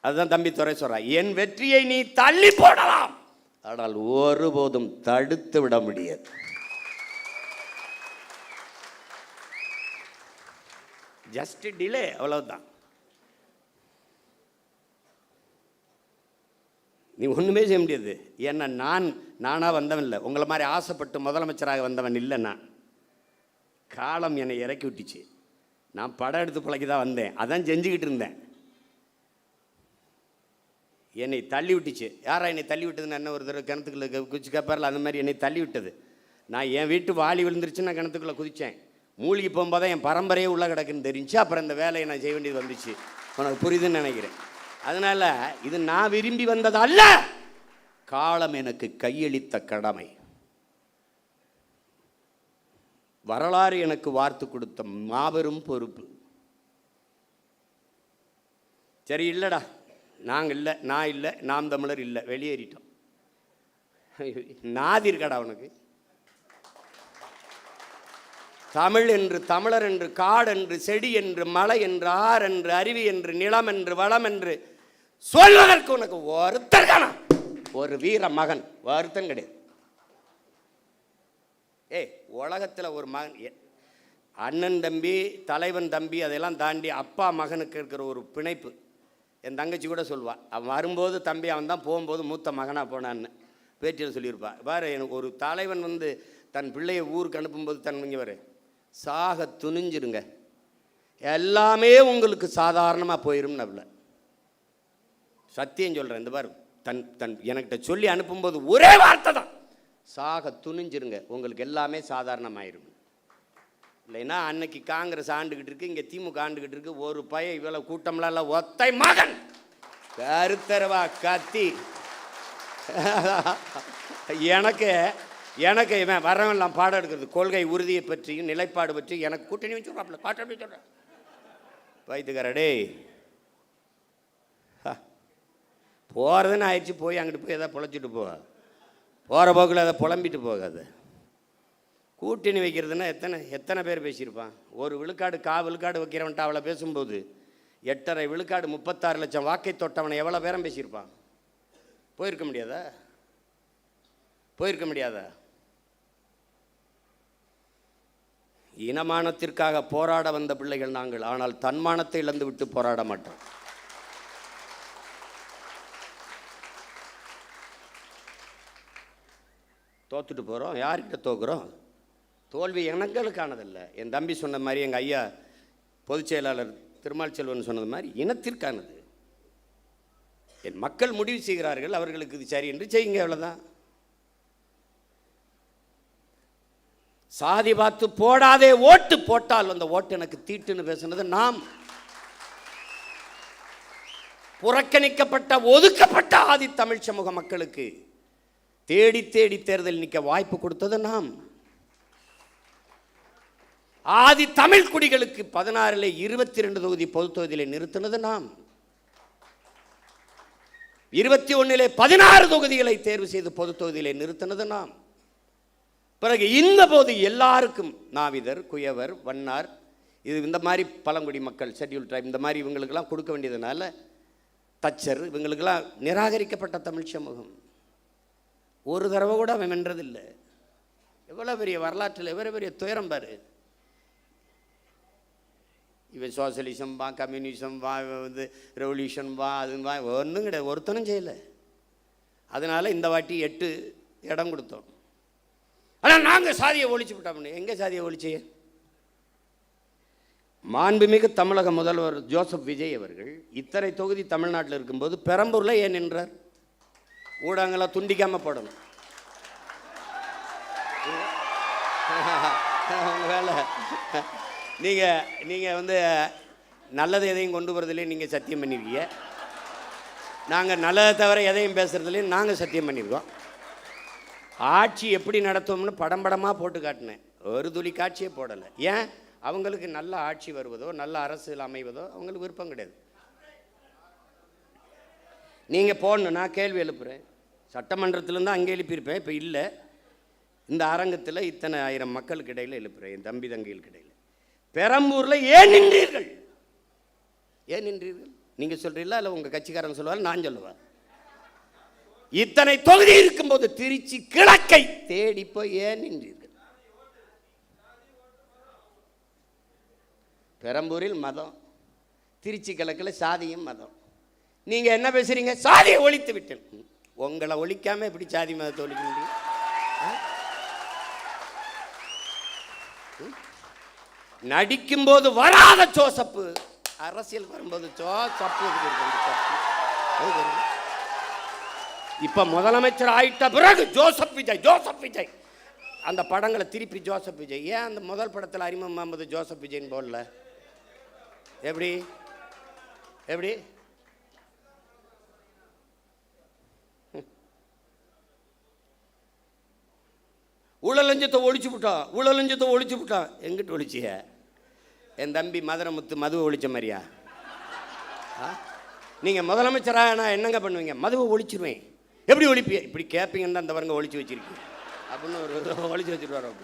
அதுதான் தம்பி துரை சொல்றான், என் வெற்றியை நீ தள்ளி போடலாம், ஆனால் ஒருபோதும் தடுத்து விட முடியாது. ஜஸ்ட் டிலே, அவ்வளவுதான். நீ ஒண்ணுமே செய்ய முடியாது. ஏன்னா நானா வந்தவன் இல்லை, உங்களை மாதிரி ஆசைப்பட்டு முதலமைச்சராக வந்தவன் இல்லை. நான் காலம் என்னை இறக்கி விட்டுச்சு. நான் படம் எடுத்து பிழைக்கு தான் வந்தேன், அதான் செஞ்சுக்கிட்டு இருந்தேன். என்னை தள்ளி விட்டுச்சு. யாரா என்னை தள்ளி விட்டதுன்னு என்ன ஒரு தடவை கிணத்துக்குள்ள குதிச்சு கேட்பார்ல, அந்த மாதிரி என்னை தள்ளி விட்டது. நான் என் வீட்டு வாளி விழுந்துருச்சு, நான் கிணத்துக்குள்ளே குதித்தேன். மூழ்கி போகும்போது என் பரம்பரையே உள்ள கிடக்குன்னு தெரிஞ்சு அப்புறம் இந்த வேலையை நான் செய்ய வேண்டியது வந்துச்சு. உனக்கு புரியுதுன்னு நினைக்கிறேன். அதனால் இது நான் விரும்பி வந்தது அல்ல, காலம் எனக்கு கையளித்த கடமை. வரலாறு எனக்கு வார்த்து கொடுத்த மாபெரும் பொறுப்பு. சரி, இல்லைடா, நாங்கள் இல்லை, நான் இல்லை, நாம் தமிழர் இல்லை, வெளியேறிட்டோம். நாதி இருக்கடா உனக்கு? தமிழ் என்று, தமிழர் என்று, காடு என்று, செடி என்று, மலை என்று, ஆறு என்று, அருவி என்று, நிலம் என்று, வளம் என்று சொல்வதற்கு உனக்கு ஒருத்தர் காணோம். ஒரு வீர மகன் ஒருத்தன் கிடையாது. உலகத்தில் ஒரு மகன், அண்ணன் தம்பி, தலைவன் தம்பி, அதெல்லாம் தாண்டி அப்பா மகனுக்கு இருக்கிற ஒரு பிணைப்பு. என் தங்கச்சி கூட சொல்லுவாள், அவன் வரும்போது தம்பி அவன் தான், போகும்போது மூத்த மகனாக போனான்னு பேட்டியில் சொல்லியிருப்பா. வேறு எனக்கு ஒரு தலைவன் தன் பிள்ளையை ஊருக்கு அனுப்பும்போது இங்கே வர சாக துணிஞ்சிருங்க, எல்லாமே உங்களுக்கு சாதாரணமாக போயிடும். நபல சத்தியம் சொல்கிறேன். இந்த பாரு, என்கிட்ட சொல்லி அனுப்பும்போது ஒரே வார்த்தை தான், சாக துணிஞ்சிருங்க, உங்களுக்கு எல்லாமே சாதாரணமாயிரும். இல்லைன்னா அன்னைக்கு காங்கிரஸ் ஆண்டுகிட்டு இருக்கு, இங்கே திமுக ஆண்டுகிட்டு இருக்கு, ஒரு பையன் இவ்வளோ கூட்டம்லாம் இல்லை, ஒத்தை மகன் கருத்தரவா கத்தி எனக்கு இவன் வரவெல்லாம் பாடம் எடுக்கிறது, கொள்கை உறுதியை பற்றியும் நிலைப்பாடு பற்றி எனக்கு கூட்டணி வச்சுருவாப்ல, பாட்டு அப்படி சொல்கிறேன். வைத்துக்காரடே போகிறதுன்னு ஆயிடுச்சு, போய் அங்கிட்டு போய் எதாவது பொழைச்சிட்டு போக, போகிற போக்கில் அதை புலம்பிட்டு போகாது. கூட்டணி வைக்கிறதுனா எத்தனை பேர் பேசியிருப்பான்? ஒரு விழுக்காடு விழுக்காடு வைக்கிறவன்ட்டு அவளை பேசும்போது 8.5 விழுக்காடு 36 லட்சம் வாக்கை தொட்டவனை எவ்வளோ பேரம் பேசியிருப்பான்? போயிருக்க முடியாதா? இனமானத்திற்காக போராட வந்த பிள்ளைகள் நாங்கள், ஆனால் தன்மானத்தை இழந்து விட்டு போராட மாட்டோம். தோத்துட்டு போகிறோம், யார்கிட்ட தோக்குறோம்? தோல்வி எங்களுக்கானதில்லை. என் தம்பி சொன்ன மாதிரி, எங்கள் ஐயா பொதுச் செயலாளர் திருமால் செல்வன் சொன்னது மாதிரி, இனத்திற்கானது. என் மக்கள் முடிவு செய்கிறார்கள், அவர்களுக்கு இது சரி என்று செய்யுங்க, அவ்வளோதான். சாதி பார்த்து போடாதே ஓட்டு, போட்டால் அந்த ஓட்டு எனக்கு தீட்டுன்னு பேசுனது நாம். புறக்கணிக்கப்பட்ட ஒதுக்கப்பட்ட ஆதி தமிழ் சமூக மக்களுக்கு தேடி தேடி தேர்தல் நிற்க வாய்ப்பு கொடுத்தது நாம். ஆதி தமிழ் குடிகளுக்கு 16 22 தொகுதி பொது தொகுதியிலே நிறுத்தினது நாம். 21 16 தொகுதிகளை தேர்வு செய்து பொது தொகுதியிலே நிறுத்தினது நாம். பிறகு இந்த போது எல்லாருக்கும் நாவிதர், குயவர், வண்ணார், இது இந்த மாதிரி பழங்குடி மக்கள், ஷெட்யூல் ட்ரைப், இந்த மாதிரி இவங்களுக்கெல்லாம் கொடுக்க வேண்டியதுனால, தச்சர், இவங்களுக்கெல்லாம் நிராகரிக்கப்பட்ட தமிழ் சமூகம். ஒரு தடவை கூட அவன் வென்றதில்லை. எவ்வளோ பெரிய வரலாற்றில் எவ்வளோ பெரிய துயரம் பாரு. இவன் சோசியலிசம் வா, கம்யூனிசம் வா, வந்து ரெவல்யூஷன் வா, அது வா, ஒன்றும் கிடையாது, ஒருத்தனும் செய்யலை. அதனால் இந்த வாட்டி 8 இடம் கொடுத்தோம். ஆனால் நாங்கள் சாதியை ஒழிச்சு விட்டோம்னு. எங்கே சாதியை ஒழிச்சிய? மாண்புமிகு தமிழக முதல்வர் ஜோசப் விஜய் அவர்கள் இத்தனை தொகுதி தமிழ்நாட்டில் இருக்கும்போது பெரம்பூரில் ஏன் நின்றார்? ஊடகங்களை துண்டிக்காமல் போடணும். வேலை நீங்கள் வந்து நல்லது எதையும் கொண்டு வரதுலேயே நீங்கள் சத்தியம் பண்ணியிருக்கீங்க. நாங்கள் நல்லதை தவிர எதையும் பேசுகிறதுலேயும் நாங்கள் சத்தியம் பண்ணியிருக்கோம். ஆட்சி எப்படி நடத்துவோம்னு படமாக போட்டு காட்டினேன். ஒரு துளி காட்சியே போடலை. ஏன்? அவங்களுக்கு நல்ல ஆட்சி வருவதோ நல்ல அரசியல் அமைவதோ அவங்களுக்கு விருப்பம் கிடையாது. நீங்கள் போடணும், நான் கேள்வி எழுப்புகிறேன். சட்டமன்றத்திலேருந்து அங்கே எழுப்பியிருப்பேன், இப்போ இல்லை. இந்த அரங்கத்தில் இத்தனை ஆயிரம் மக்களுக்கு இடையில் எழுப்புகிறேன், என் தம்பி தங்கைகளுக்கு இடையில். பெரம்பூரில் ஏன் நின்றீர்கள்? நீங்கள் சொல்கிறீங்களா இல்லை உங்கள் கட்சிக்காரங்க சொல்லுவாங்க, நான் சொல்லுவேன். இத்தனை தொகுதி இருக்கும்போது திருச்சி கிழக்கை தேடி போய் ஏன் நின்றீர்கள்? பெரம்பூரில் மதம், திருச்சி கிழக்கில் சாதியும் மதம். நீங்கள் என்ன பேசுகிறீங்க? சாதியை ஒழித்து விட்டேன். உங்களை ஒழிக்காமல் எப்படி சாதி மதத்தை ஒழிக்க முடியும்? நடிக்கும்போது வராத ஜோசப்பு, அரசியல் வரும்போது ஜோசப்பு. இப்ப முதலமைச்சர் ஆயிட்ட பிறகு ஜோசப் விஜய் அந்த படங்களை திருப்பி ஜோசப் விஜய். ஏன் அந்த முதல் படத்தில் அறிமுகம் முகமது ஜோசப் விஜய்ன்னு போடல? எப்படி ஊழலஞ்சத்தை ஒழிச்சு விட்டான். எங்கிட்ட ஒழிச்சிய? என் தம்பி மதுரமுத்து மதுவை ஒழிச்ச மாதிரியா? நீங்கள் முதலமைச்சராக நான் என்னங்க பண்ணுவீங்க? மதுவை ஒழிச்சிருவேன். எப்படி ஒழிப்பிய? இப்படி கேட்பீங்கன்னு தான் அந்த வரங்க ஒழிச்சு வச்சிருக்கீங்க அப்படின்னு ஒரு ஒழிச்சு வச்சுட்டு வரோம்.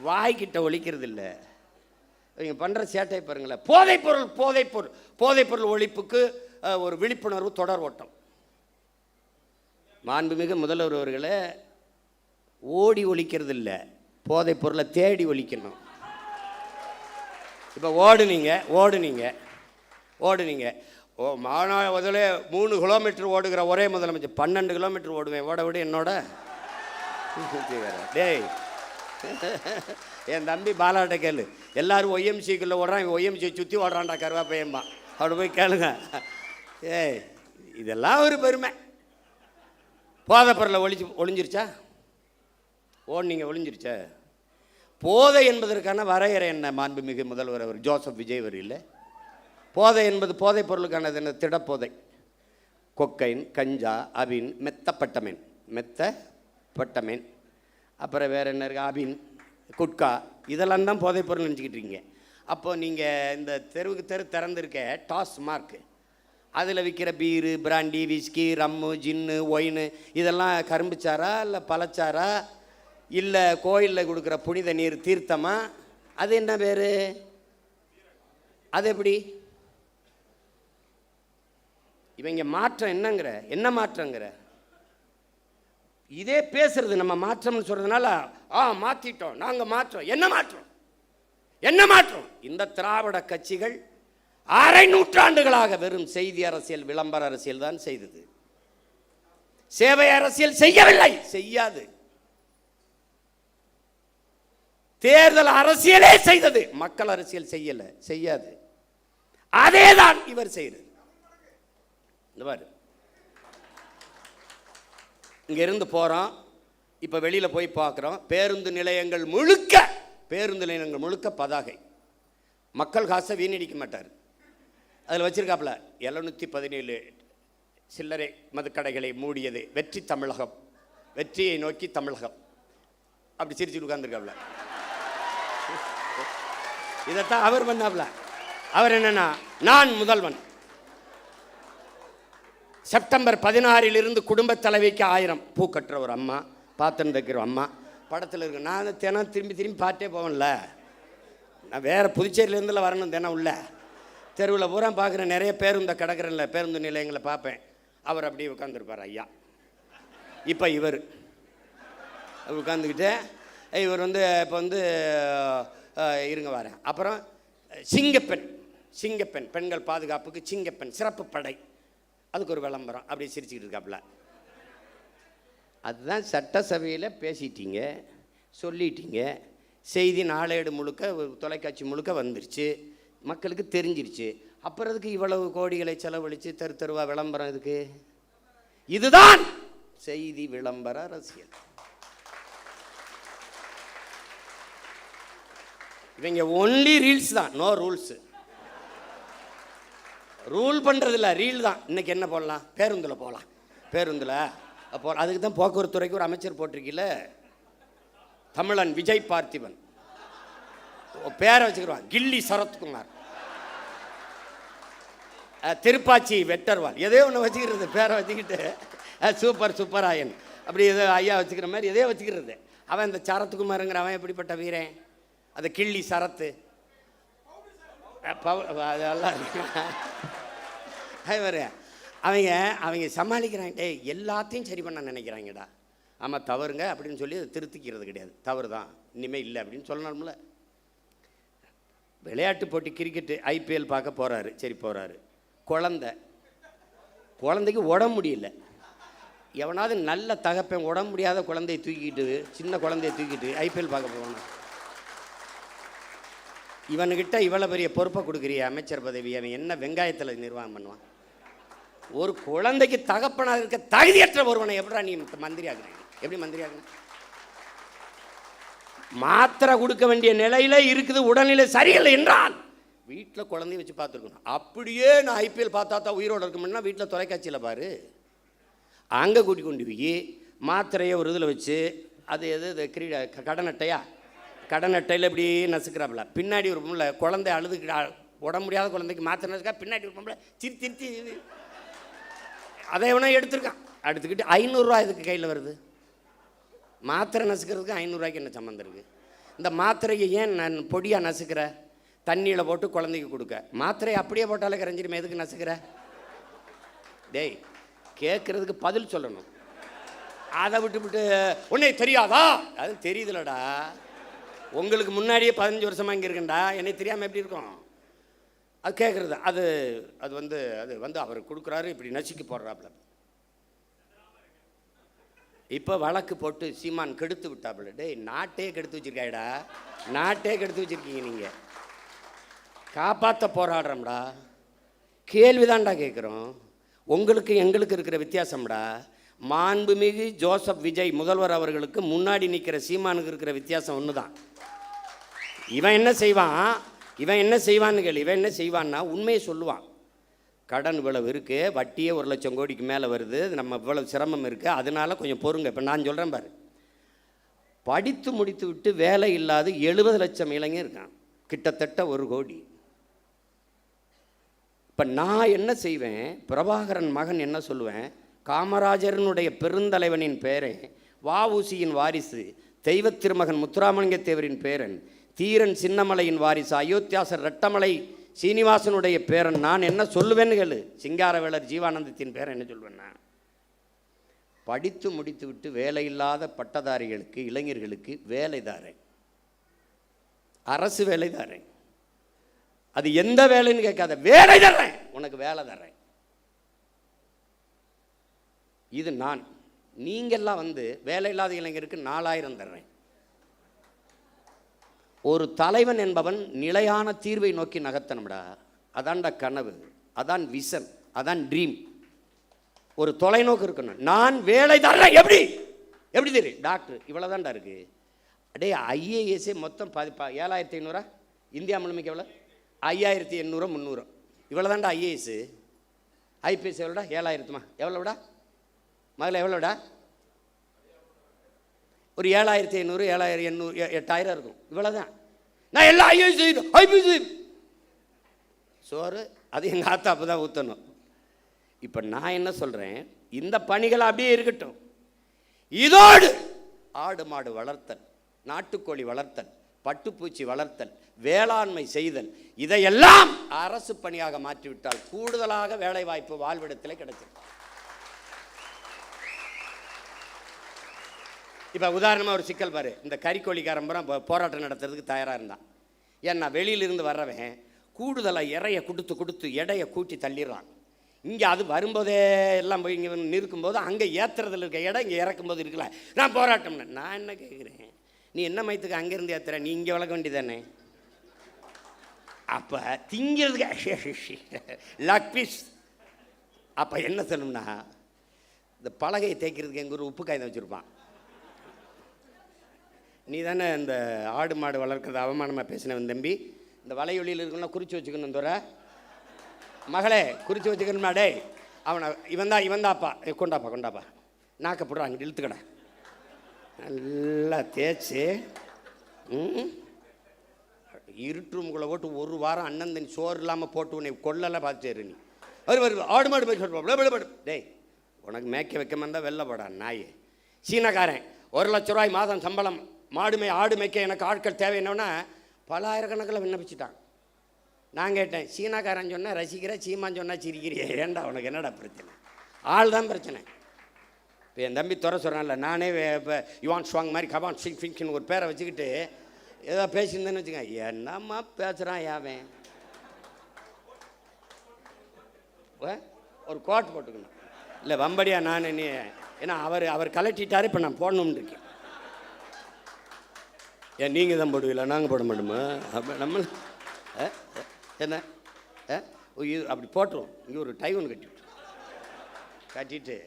வாய்க்கிட்ட ஒழிக்கிறது இல்லை. இவங்க பண்ணுற சேட்டை பாருங்களேன். போதைப்பொருள் ஒழிப்புக்கு ஒரு விழிப்புணர்வு தொடர் ஓட்டம். மாண்புமிகு முதல்வர் அவர்களே, ஓடி ஒழிக்கிறது இல்லை, போதைப் பொருளை தேடி ஒழிக்கணும். இப்போ ஓடுனீங்க மாநாடுல 3 கிலோமீட்டர் ஓடுகிற ஒரே முதலமைச்சர் 12 கிலோமீட்டர் ஓடுவேன். ஓட விட என்னோட டேய், என் தம்பி பாலாட்ட கேளு. எல்லாரும் ஒய்எம்சிக்குள்ளே ஓடுறான், இவன் ஒய்எம்சியை சுற்றி ஓடுறான்டா கருவாப்பையம்மா. அப்படி போய் கேளுங்க. ஏய், இதெல்லாம் ஒரு பெருமை. போதை பொருளை ஒளிஞ்சிருச்சா? நீங்கள் ஒளிஞ்சிருச்சா? போதை என்பதற்கான வரையறை என்ன? மாண்புமிகு முதல்வர் அவர் ஜோசப் விஜய் அவர் இல்லை. போதை என்பது போதைப் பொருளுக்கானது என்ன? திடப்போதை, கொக்கைன், கஞ்சா, அபின், மெத்தப்பட்டமேன், அப்புறம் வேறு என்ன இருக்குது, அபின், குட்கா, இதெல்லாம் தான் போதைப் பொருள் நினச்சிக்கிட்டு இருக்கீங்க. அப்போது நீங்கள் இந்த தெருவுக்கு திறந்துருக்க டாஸ்மார்க், அதில் விற்கிற பீரு, பிராண்டி, விஸ்கி, ரம்மு, ஜின்னு, ஒயின், இதெல்லாம் கரும்புச்சாரா இல்லை பழச்சாரா இல்லை கோயிலில் கொடுக்குற புனித நீர் தீர்த்தமா? அது என்ன பேர்? அது எப்படி? இவங்க மாற்றம் என்ன மாற்றங்கிற இதே பேசுறது. நம்ம மாற்றம்னு சொல்றதுனால மாற்றிட்டோம், நாங்கள் மாற்றோம். என்ன மாற்றம்? இந்த திராவிட கட்சிகள் அரை நூற்றாண்டுகளாக வெறும் செய்தி அரசியல், விளம்பர அரசியல் தான் செய்தது. சேவை அரசியல் செய்யவில்லை, செய்யாது. தேர்தல் அரசியலே செய்தது, மக்கள் அரசியல் செய்யாது. அதேதான் இவர் செய்யறது. இங்க இருந்து போறோம், இப்ப வெளியில போய் பார்க்கிறோம், பேருந்து நிலையங்கள் முழுக்க பதாகை. மக்கள் காசை வீணடிக்க மாட்டார். அதில் வச்சிருக்காப்புல 717 சில்லறை மதுக்கடைகளை மூடியது வெற்றி தமிழகம், வெற்றியை நோக்கி தமிழகம், அப்படி சிரிச்சு உட்கார்ந்துருக்காப்புல. இதைத்தான் அவர் பண்ணாப்புல. அவர் என்னன்னா, நான் முதல்வன், செப்டம்பர் 16 குடும்ப தலைவிக்கு 1000 பூ கட்டுற ஒரு அம்மா, பாத்திரம் தைக்கிற அம்மா படத்தில் இருக்கு. நான் தினம் திரும்பி பார்த்தே போவேன்ல, நான் வேறு புதுச்சேரியிலேருந்துல வரணும், தினம் உள்ள தெருவில் பூரா பார்க்குறேன். நிறைய பேருந்து கிடக்கிறேன்ல, பேருந்து நிலையங்களை பார்ப்பேன். அவர் அப்படியே உட்காந்துருப்பார் ஐயா. இப்போ இவர் உட்காந்துக்கிட்டு இவர் இப்போ இருங்க வரேன். அப்புறம் சிங்கப்பெண் பெண்கள் பாதுகாப்புக்கு சிங்கப்பெண் சிறப்பு படை, அதுக்கு ஒரு விளம்பரம், அப்படியே சிரிச்சுக்கிட்டு இருக்காப்புல. அதுதான் சட்டசபையில் பேசிட்டீங்க, சொல்லிட்டீங்க, செய்தி நாளேடு முழுக்க, தொலைக்காட்சி முழுக்க வந்துருச்சு, மக்களுக்கு தெரிஞ்சிருச்சு. அப்புறம் அதுக்கு இவ்வளவு கோடிகளை செலவழித்து தெருவா விளம்பரம் இதுக்கு? இதுதான் செய்தி விளம்பர அரசியல். இவங்க ஒன்லி ரீல்ஸ் தான், நோ ரூல்ஸ். ரூல் பண்ணுறதில்ல, ரீல் தான். இன்னைக்கு என்ன போடலாம்? பேருந்தில் போகலாம், பேருந்தில் அதுக்கு தான் போக்குவரத்து துறைக்கு ஒரு அமைச்சர் போட்டிருக்கீல, தமிழன் விஜய் பார்த்திபன், பேரை வச்சுக்கிறான், கில்லி சரத்குமார், திருப்பாச்சி வெட்டர்வால், எதையோ ஒன்று வச்சுக்கிறது, பேரை வச்சுக்கிட்டு சூப்பராயன், அப்படி ஏதோ ஐயா வச்சுக்கிற மாதிரி எதையோ வச்சுக்கிறது. அவன் இந்த சரத்குமாருங்கிற அவன் எப்படிப்பட்ட வீரன்? அது கிள்ளி சரத்து அதெல்லாம் அவங்க சமாளிக்கிறாங்க. எல்லாத்தையும் சரி பண்ண நினைக்கிறாங்கடா. ஆமாம் தவறுங்க அப்படின்னு சொல்லி அதை திருத்திக்கிறது கிடையாது. தவறு தான், இனிமேல் இல்லை அப்படின்னு சொல்லணும்ல. விளையாட்டு போட்டி கிரிக்கெட்டு IPL பார்க்க போகிறாரு, சரி போகிறாரு. குழந்தைக்கு உடம்பு முடியல. எவனாவது நல்ல தகப்பன் உடம்பு முடியாத குழந்தையை தூக்கிட்டு, சின்ன குழந்தையை தூக்கிட்டு IPL பார்க்க போவானா? இவனுக்கிட்ட இவ்வளோ பெரிய பொறுப்பை கொடுக்குறிய அமைச்சர் பதவி, அவன் என்ன வெங்காயத்தில் நிர்வாகம் பண்ணுவான்? ஒரு குழந்தைக்கு தகப்பனாக இருக்க தகுதியற்ற ஒருவனை எப்படா நீ மந்திரி ஆகுறீங்க? எப்படி மந்திரி ஆகுன? மாத்திரை கொடுக்க வேண்டிய நிலையில இருக்குது, உடல்நிலை சரியில்லை என்றால் வீட்டில் குழந்தைய வச்சு பார்த்துருக்கணும். அப்படியே நான் IPL பார்த்தா தான் உயிரோடு இருக்கணும்னா வீட்டில் தொலைக்காட்சியில் பாரு. அங்கே கூட்டி கொண்டு போய் மாத்திரையை ஒரு இதில் வச்சு, அது எது கடன் அட்டையில் இப்படி நசுக்கிறாப்புல. பின்னாடி ஒரு பொம்பளை குழந்தை அழுதுக்கிட்ட, உடம்பு முடியாத குழந்தைக்கு மாத்திரை நசுக்கா, பின்னாடி ஒரு பொம்பளை திருத்தி அதை எவனா எடுத்துக்கிட்டு 500 ரூபா இதுக்கு கையில் வருது. மாத்திரை நசுக்கிறதுக்கு 500 ரூபாய்க்கு என்ன சம்மந்தம் இருக்குது? இந்த மாத்திரையை ஏன் நான் பொடியாக நசுக்கிற? தண்ணியில் போட்டு குழந்தைக்கு கொடுக்க, மாத்திரையை அப்படியே போட்டாலே கரைஞ்சிருமே, எதுக்கு நசுக்கிற? டேய், கேட்குறதுக்கு பதில் சொல்லணும். அதை விட்டு உன்னை தெரியாதா? அது தெரியுதுலடா, உங்களுக்கு முன்னாடியே 15 வருஷமாக இங்கே இருக்கேன்டா, என்னை தெரியாமல் எப்படி இருக்கும்? அது கேட்குறது. அது அவர் கொடுக்குறாரு, இப்படி நசுக்கி போடுறாப்புல. இப்போ வழக்கு போட்டு சீமான் கெடுத்து விட்டாப்புல. டேய், நாட்டே கெடுத்து வச்சிருக்காடா, நாட்டே கெடுத்து வச்சிருக்கீங்க. நீங்கள் காப்பாற்ற போராடுறோம்டா, கேள்விதான்டா கேட்குறோம். உங்களுக்கு எங்களுக்கு இருக்கிற வித்தியாசம்டா, மாண்புமிகு ஜோசப் விஜய் முதல்வர் அவர்களுக்கு முன்னாடி நிற்கிற சீமானுக்கு இருக்கிற வித்தியாசம் ஒன்று தான். இவன் என்ன செய்வான்னு கேளு. இவன் என்ன செய்வான்னா உண்மையை சொல்லுவான். கடன் இவ்வளவு இருக்குது, வட்டியே 1,00,000 கோடிக்கு மேலே வருது, நம்ம இவ்வளவு சிரமம் இருக்குது, அதனால கொஞ்சம் பொறுங்க. இப்போ நான் சொல்கிறேன் பாரு, படித்து முடித்து விட்டு வேலை இல்லாத 70 லட்சம் இளைஞர் இருக்கான், கிட்டத்தட்ட 1 கோடி. இப்போ நான் என்ன செய்வேன், பிரபாகரன் மகன் என்ன சொல்லுவேன், காமராஜரனுடைய பெருந்தலைவனின் பேரன், வஉசியின் வாரிசு, தெய்வ திருமகன் முத்துராமலிங்க தேவரின் பேரன், தீரன் சின்னமலையின் வாரிசு, அயோத்தியாசர் ரெட்டமலை சீனிவாசனுடைய பேரன். நான் என்ன சொல்லுவேன்னு கேளு. சிங்காரவேலர் ஜீவானந்தத்தின் பேரன் என்ன சொல்வேன்னா, படித்து முடித்து விட்டு வேலை இல்லாத பட்டதாரிகளுக்கு, இளைஞர்களுக்கு வேலை தாரேன், அரசு வேலை தாரேன். அது எந்த வேலைன்னு கேட்காத, வேலை தர்றேன், உனக்கு வேலை தர்றேன். இது நான். நீங்கெல்லாம் வேலை இல்லாத இளைஞருக்கு 4000 தர்றேன். ஒரு தலைவன் என்பவன் நிலையான தீர்வை நோக்கி நகர்த்தணும்டா. அதான்டா கனவு, அதான் விஷன், அதான் ட்ரீம். ஒரு தொலைநோக்கு இருக்கணும். நான் வேலை தர்றேன். எப்படி தெரியும்? டாக்டர் இவ்வளோதான்டா இருக்கு. அடே ஐஏஎஸ்ஏ மொத்தம் 7500 இந்தியா முழுமைக்கு எவ்வளோ? 5800 300 இவ்வளோதான்டா ஐஏஎஸ். ஐபிஎஸ் எவ்வளோடா? 7000 எவ்வளோடா மகள? எவ்வளோடா? ஒரு 7500 7800 8000 இருக்கும். இவ்வளோதான். நான் எல்லாம் ஐபிஎஸ் சோறு அது எங்கள் ஆத்தா அப்போ தான் ஊற்றணும். இப்போ நான் என்ன சொல்கிறேன், இந்த பணிகள் அப்படியே இருக்கட்டும். இதோடு ஆடு மாடு வளர்த்தல், நாட்டுக்கோழி வளர்த்தல், பட்டுப்பூச்சி வளர்த்தல், வேளாண்மை செய்தல், இதையெல்லாம் அரசு பணியாக மாற்றிவிட்டால் கூடுதலாக வேலை வாய்ப்பு வாழ்விடத்தில் கிடைச்சிடும். இப்போ உதாரணமாக ஒரு சிக்கல் பாரு. இந்த கறிக்கோழிக்காரம்பரம் போராட்டம் நடத்துறதுக்கு தயாராக இருந்தான். ஏன்னா வெளியிலிருந்து வர்றவன் கூடுதலாக இறைய கொடுத்து எடையை கூட்டி தள்ளிடுறான். இங்கே அது வரும்போதே எல்லாம் போய் இங்கே நிற்கும்போது அங்கே ஏற்றுறதுல இருக்க இடம் இங்கே இறக்கும்போது இருக்கல. நான் போராட்டம்னு நான் என்ன கேட்குறேன், நீ என்ன மயத்துக்கு அங்கேருந்து ஏற்றுற? நீ இங்கே வளர்க்க வேண்டியதானே? அப்போ திங்கிறதுக்கு லக் பீஸ். அப்போ என்ன சொல்லணும்னா, இந்த பலகையை தேய்க்கிறதுக்கு எங்கள் ஒரு உப்பு காய்தான் வச்சுருப்பான். நீ தானே இந்த ஆடு மாடு வளர்க்குறது அவமானமாக பேசினவன் தம்பி. இந்த வலையொலியில் இருக்கணும்னா குறித்து வச்சுக்கணும். தோற மகளே குறித்து வச்சுக்கணுமா? டே அவனை இவன்தாப்பா கொண்டாப்பா நாக்கப்படுறான், அங்கிட்டு இழுத்துக்கடா நல்லா தேய்ச்சி இருட்டு ரூமுக்குள்ளே போட்டு 1 வாரம் அண்ணன் தண்ணி சோறு இல்லாமல் போட்டு உன்னை கொள்ளலாம் பார்த்துரு. நீ வருது ஆடு மாடு போய் சொல்லுவாடு. டேய் உனக்கு மேய்க்க வைக்க இருந்தால் வெளில போடா நாயே. சீனக்காரன் 1 லட்ச ரூபாய் மாதம் சம்பளம், ஆடு மேய்க்க எனக்கு ஆட்கள் தேவைன்னொன்னா பல ஆயிரக்கணக்கில் விண்ணப்பிச்சிட்டான். நான் கேட்டேன், சீனாக்காரன் சொன்னால் ரசிக்கிற, சீமான் சொன்னால் சிரிக்கிறியே, ஏண்டா உனக்கு என்னடா பிரச்சனை? ஆள் தான் பிரச்சனை. இப்போ என் தம்பி துறை சொல்கிறான்ல, நானே இப்போ யுவான் ஸ்வாங் மாதிரி கபான் சிங் ஃபிங்க்னு ஒரு பேரை வச்சுக்கிட்டு ஏதோ பேசியிருந்தேன்னு வச்சுக்கேன். என்னம்மா பேசுகிறான் யாவன்? ஒரு கோட் போட்டுக்கணும். இல்லை வம்படியா நான் நீ, ஏன்னா அவர் கலட்டிட்டாரு, இப்போ நான் போடணும்னு இருக்கேன். ஏன் நீங்கள் தான் போடுவீங்களா? நாங்கள் போட மாட்டோமா? அப்போ நம்ம என்ன அப்படி போட்டுருவோம். இங்கே ஒரு டை ஒன்று கட்டிட்டு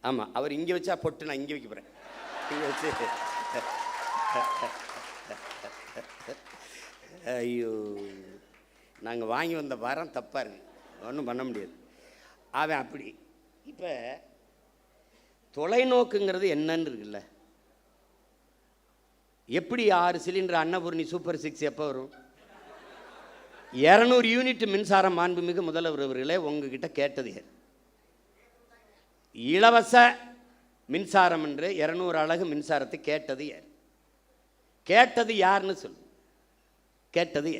ஆமாம், அவர் இங்கே வச்சா பொட்டு, நான் இங்கே வைக்க போகிறேன். இங்கே வச்சு ஐயோ, நாங்கள் வாங்கி வந்த வாரம் தப்பாக இருக்கு, ஒன்றும் பண்ண முடியாது. அவன் அப்படி. இப்போ தொலைநோக்குங்கிறது என்னன்னு இருக்குல்ல. எப்படி 6 சிலிண்டர் அன்னபூர்ணி சூப்பர் 6 எப்போ வரும்? 200 யூனிட் மின்சாரம் மாண்புமிகு முதல்வர் அவர்களே உங்ககிட்ட கேட்டது யார்? இலவச மின்சாரம் என்று 200 அலகு மின்சாரத்தை கேட்டது யார்? கேட்டது யாருன்னு சொல்லு. கேட்டது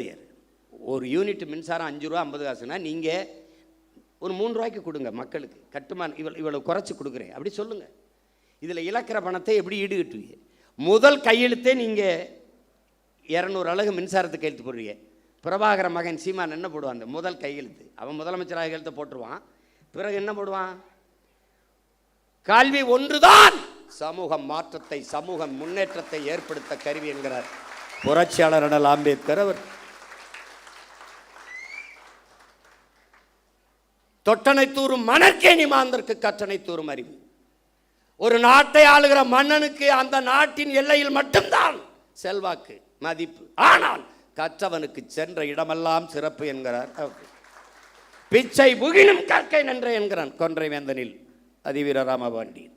யார்? ஒரு யூனிட் மின்சாரம் 5 ரூபா 50 காசுனா நீங்கள் ஒரு 3 ரூபாய்க்கு கொடுங்க மக்களுக்கு. கட்டுமான இவ்வளவு குறைச்சி கொடுக்குறேன் அப்படி சொல்லுங்கள். இதில் இழக்கிற பணத்தை எப்படி ஈடுகட்டுவீங்க? முதல் கையெழுத்தே நீங்கள் 200 அலகு மின்சாரத்துக்கு கையெழுத்து போடுறீங்க. பிரபாகர மகன் சீமான் என்ன போடுவான்? அந்த முதல் கையெழுத்து அவன் முதலமைச்சராக கையெழுத்தை போட்டுருவான். பிறகு என்ன போடுவான்? கல்வி ஒன்றுதான் சமூக மாற்றத்தை, சமூக முன்னேற்றத்தை ஏற்படுத்த கருவி என்கிறார் புரட்சியாளர் அண்ணல் அம்பேத்கர் அவர். தொட்டனை தூரும் மணற்கேணி மாந்தருக்கு கற்றனை தூரும் அறிவு. ஒரு நாட்டை ஆளுகிற மன்னனுக்கு அந்த நாட்டின் எல்லையில் மட்டும்தான் செல்வாக்கு, மதிப்பு. ஆனால் கற்றவனுக்கு சென்ற இடமெல்லாம் சிறப்பு என்கிறார். பிச்சை புகினும் கற்கை நன்றே என்கிறான் கொன்றை வேந்தனில் அதிவீர ராமபாண்டியன்.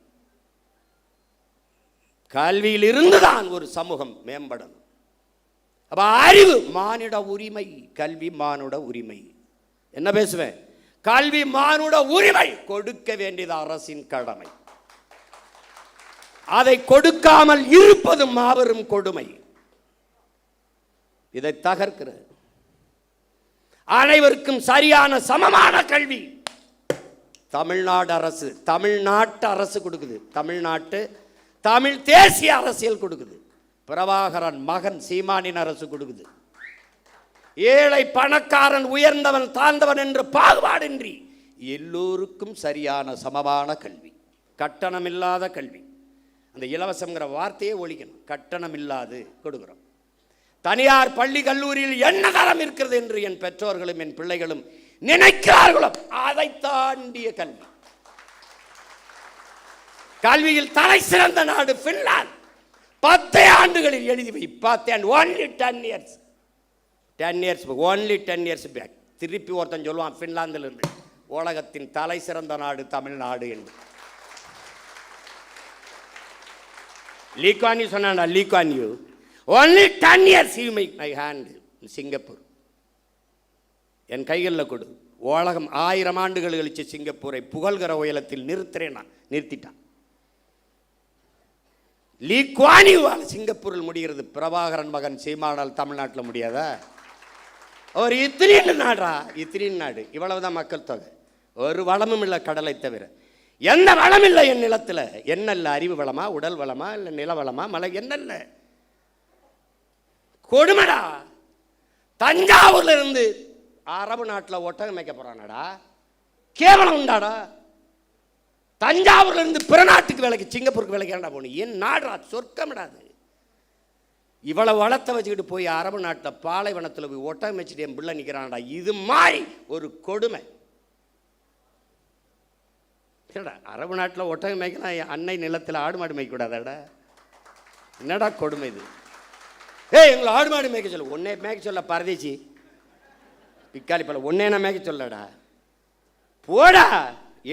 கல்வியில் இருந்துதான் ஒரு சமூகம் மேம்படணும். அப்ப அறிவு மானிட உரிமை, கல்வி மானுட உரிமை. என்ன பேசுவேன்? கல்வி மானுட உரிமை, கொடுக்க வேண்டியது அரசின் கடமை. அதை கொடுக்காமல் இருப்பது மாபெரும் கொடுமை. இதை தகர்க்கிறது. அனைவருக்கும் சரியான சமமான கல்வி தமிழ்நாடு அரசு, தமிழ்நாட்டு அரசு கொடுக்குது. தமிழ் தேசிய அரசியல் கொடுக்குது. பிரபாகரன் மகன் சீமானின் அரசு கொடுக்குது. ஏழை பணக்காரன், உயர்ந்தவன் தாழ்ந்தவன் என்று பாகுபாடின்றி எல்லோருக்கும் சரியான சமமான கல்வி, கட்டணமில்லாத கல்வி. அந்த இலவசங்கிற வார்த்தையே ஒழிக்கணும். கட்டணம் இல்லாது கொடுக்கிறோம். தனியார் பள்ளி கல்லூரியில் என்ன தரம் இருக்கிறது என்று என் பெற்றோர்களும் என் பிள்ளைகளும் நினைக்கிறார்களோ அதை தாண்டிய கல்வி. கல்வியில் தலை சிறந்த நாடு பின்லாந்து. 10 ஆண்டுகளில் எழுதி வை. 10 only 10 years. 10 years only 10 years back. திருப்பி ஒருத்தன் சொல்லுவான் பின்லாந்தில் இருந்து, உலகத்தின் தலை சிறந்த நாடு தமிழ்நாடு என்று. லீக்வான் யூ சொன்னா, Lee Kuan Yew only 10 years you make my hand. Singapore என் கைகளில் கொடு. உலகம் 1000 ஆண்டுகள் கழிச்சு சிங்கப்பூரை புகழ்கிற உயரத்தில் நிறுத்திட்டான். லீக்வான் யூவால் சிங்கப்பூரில் முடிகிறது. பிரபாகரன் மகன் சீமானால் தமிழ்நாட்டில் முடியாதா? ஒரு இத்திரின் நாடு. இவ்வளவுதான் மக்கள் தொகை. ஒரு வளமும் இல்லை கடலை தவிர. எந்த வளம் இல்லை என் நிலத்தில். என்ன இல்லை? அறிவு வளமா, உடல் வளமா, இல்லை நில வளமா, மலை? என்ன இல்லை? கொடுமடா. தஞ்சாவூர்ல இருந்து அரபு நாட்டில் ஒட்டகம் மேய்க்க போறானடா. கேவலம் உண்டாடா? தஞ்சாவூர்ல இருந்து பிற நாட்டுக்கு வேலைக்கு, சிங்கப்பூருக்கு வேலைக்கு ஏன்டா போகணும்? என் நாடுறா, சொர்க்கமிடாது. இவ்வளவு வளத்தை வச்சுக்கிட்டு போய் அரபு நாட்டில் பாலைவனத்தில் போய் ஒட்டகம் வச்சுட்டு என் பிள்ளை நிற்கிறான்டா. இது மாதிரி ஒரு கொடுமை. அரபு நாட்டில் ஒட்டகம் மேய்க்கலாம், அன்னை நிலத்தில் ஆடு மாடு மேய்க்கூடாதாடா? என்னடா கொடுமை இது? எங்களை ஆடு மாடு மேய்க்க சொல்ல, ஒன்னே மேய்க்க சொல்ல பரதேசி பிக்காளி பல, ஒன்னே நான் மேய்க்க சொல்லடா. போடா,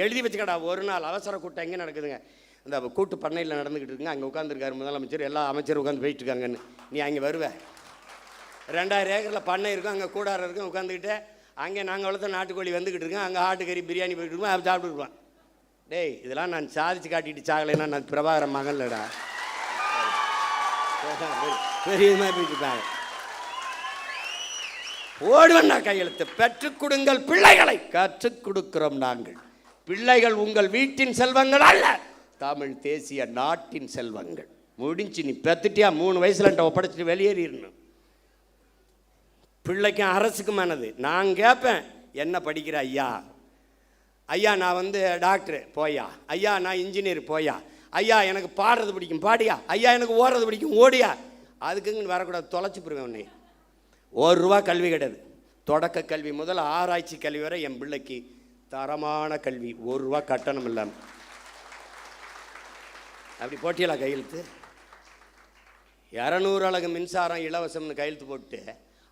எழுதி வச்சுக்கடா. ஒரு நாள் அவசர கூட்டம் எங்கே நடக்குதுங்க? அந்த கூட்டு பண்ணையில் நடந்துக்கிட்டு இருக்குங்க. அங்கே உட்காந்துருக்காரு முதலமைச்சர், எல்லா அமைச்சரும் உட்காந்து போயிட்டு இருக்காங்கன்னு. நீ அங்கே வருவ. 2000 ஏக்கரில் பண்ணை இருக்கும், அங்கே கூடாரம் இருக்கும். உட்காந்துக்கிட்டு அங்கே நாங்கள் வளர்த்த நாட்டுக்கோழி வந்துக்கிட்டு இருக்கோம். அங்கே ஆட்டுக்கறி பிரியாணி போயிட்டு இருக்கோம். அதை சாப்பிட்டுருப்பான். டேய், இதெல்லாம் நான் சாதிச்சு காட்டிட்டு சாகலைன்னா நான் பிரபாகரன் மகன்லடா. பெரியமா போயிட்டு ஓடுவண்ணா கையெழுத்து. பெற்றுக் கொடுங்கள் பிள்ளைகளை. கற்றுக் கொடுக்கிறோம் நாங்கள். பிள்ளைகள் உங்கள் வீட்டின் செல்வங்கள் அல்ல, தமிழ் தேசிய நாட்டின் செல்வங்கள். முடிஞ்சு. நீ பெத்துட்டியா 3 வயசுல ஒப்படைச்சிட்டு வெளியேறிடணும். பிள்ளைக்கும் அரசுக்குமானது. நான் கேட்பேன், என்ன படிக்கிற ஐயா? ஐயா நான் டாக்டர் போயா. ஐயா நான் இன்ஜினியர் போயா. ஐயா எனக்கு பாடுறது பிடிக்கும் பாடியா. ஐயா எனக்கு ஓடுறது பிடிக்கும் ஓடியா. அதுக்குன்னு வரக்கூடாது, தொலைச்சி போடுவேன் உன்னை. ₹1 கல்வி கிடையாது. தொடக்க கல்வி முதல் ஆராய்ச்சி கல்வி வரை என் பிள்ளைக்கு தரமான கல்வி, ₹1 கட்டணம் இல்லாமல். அப்படி போட்டியலா கையெழுத்து? 200 அலகு மின்சாரம் இலவசம்னு கையெழுத்து போட்டு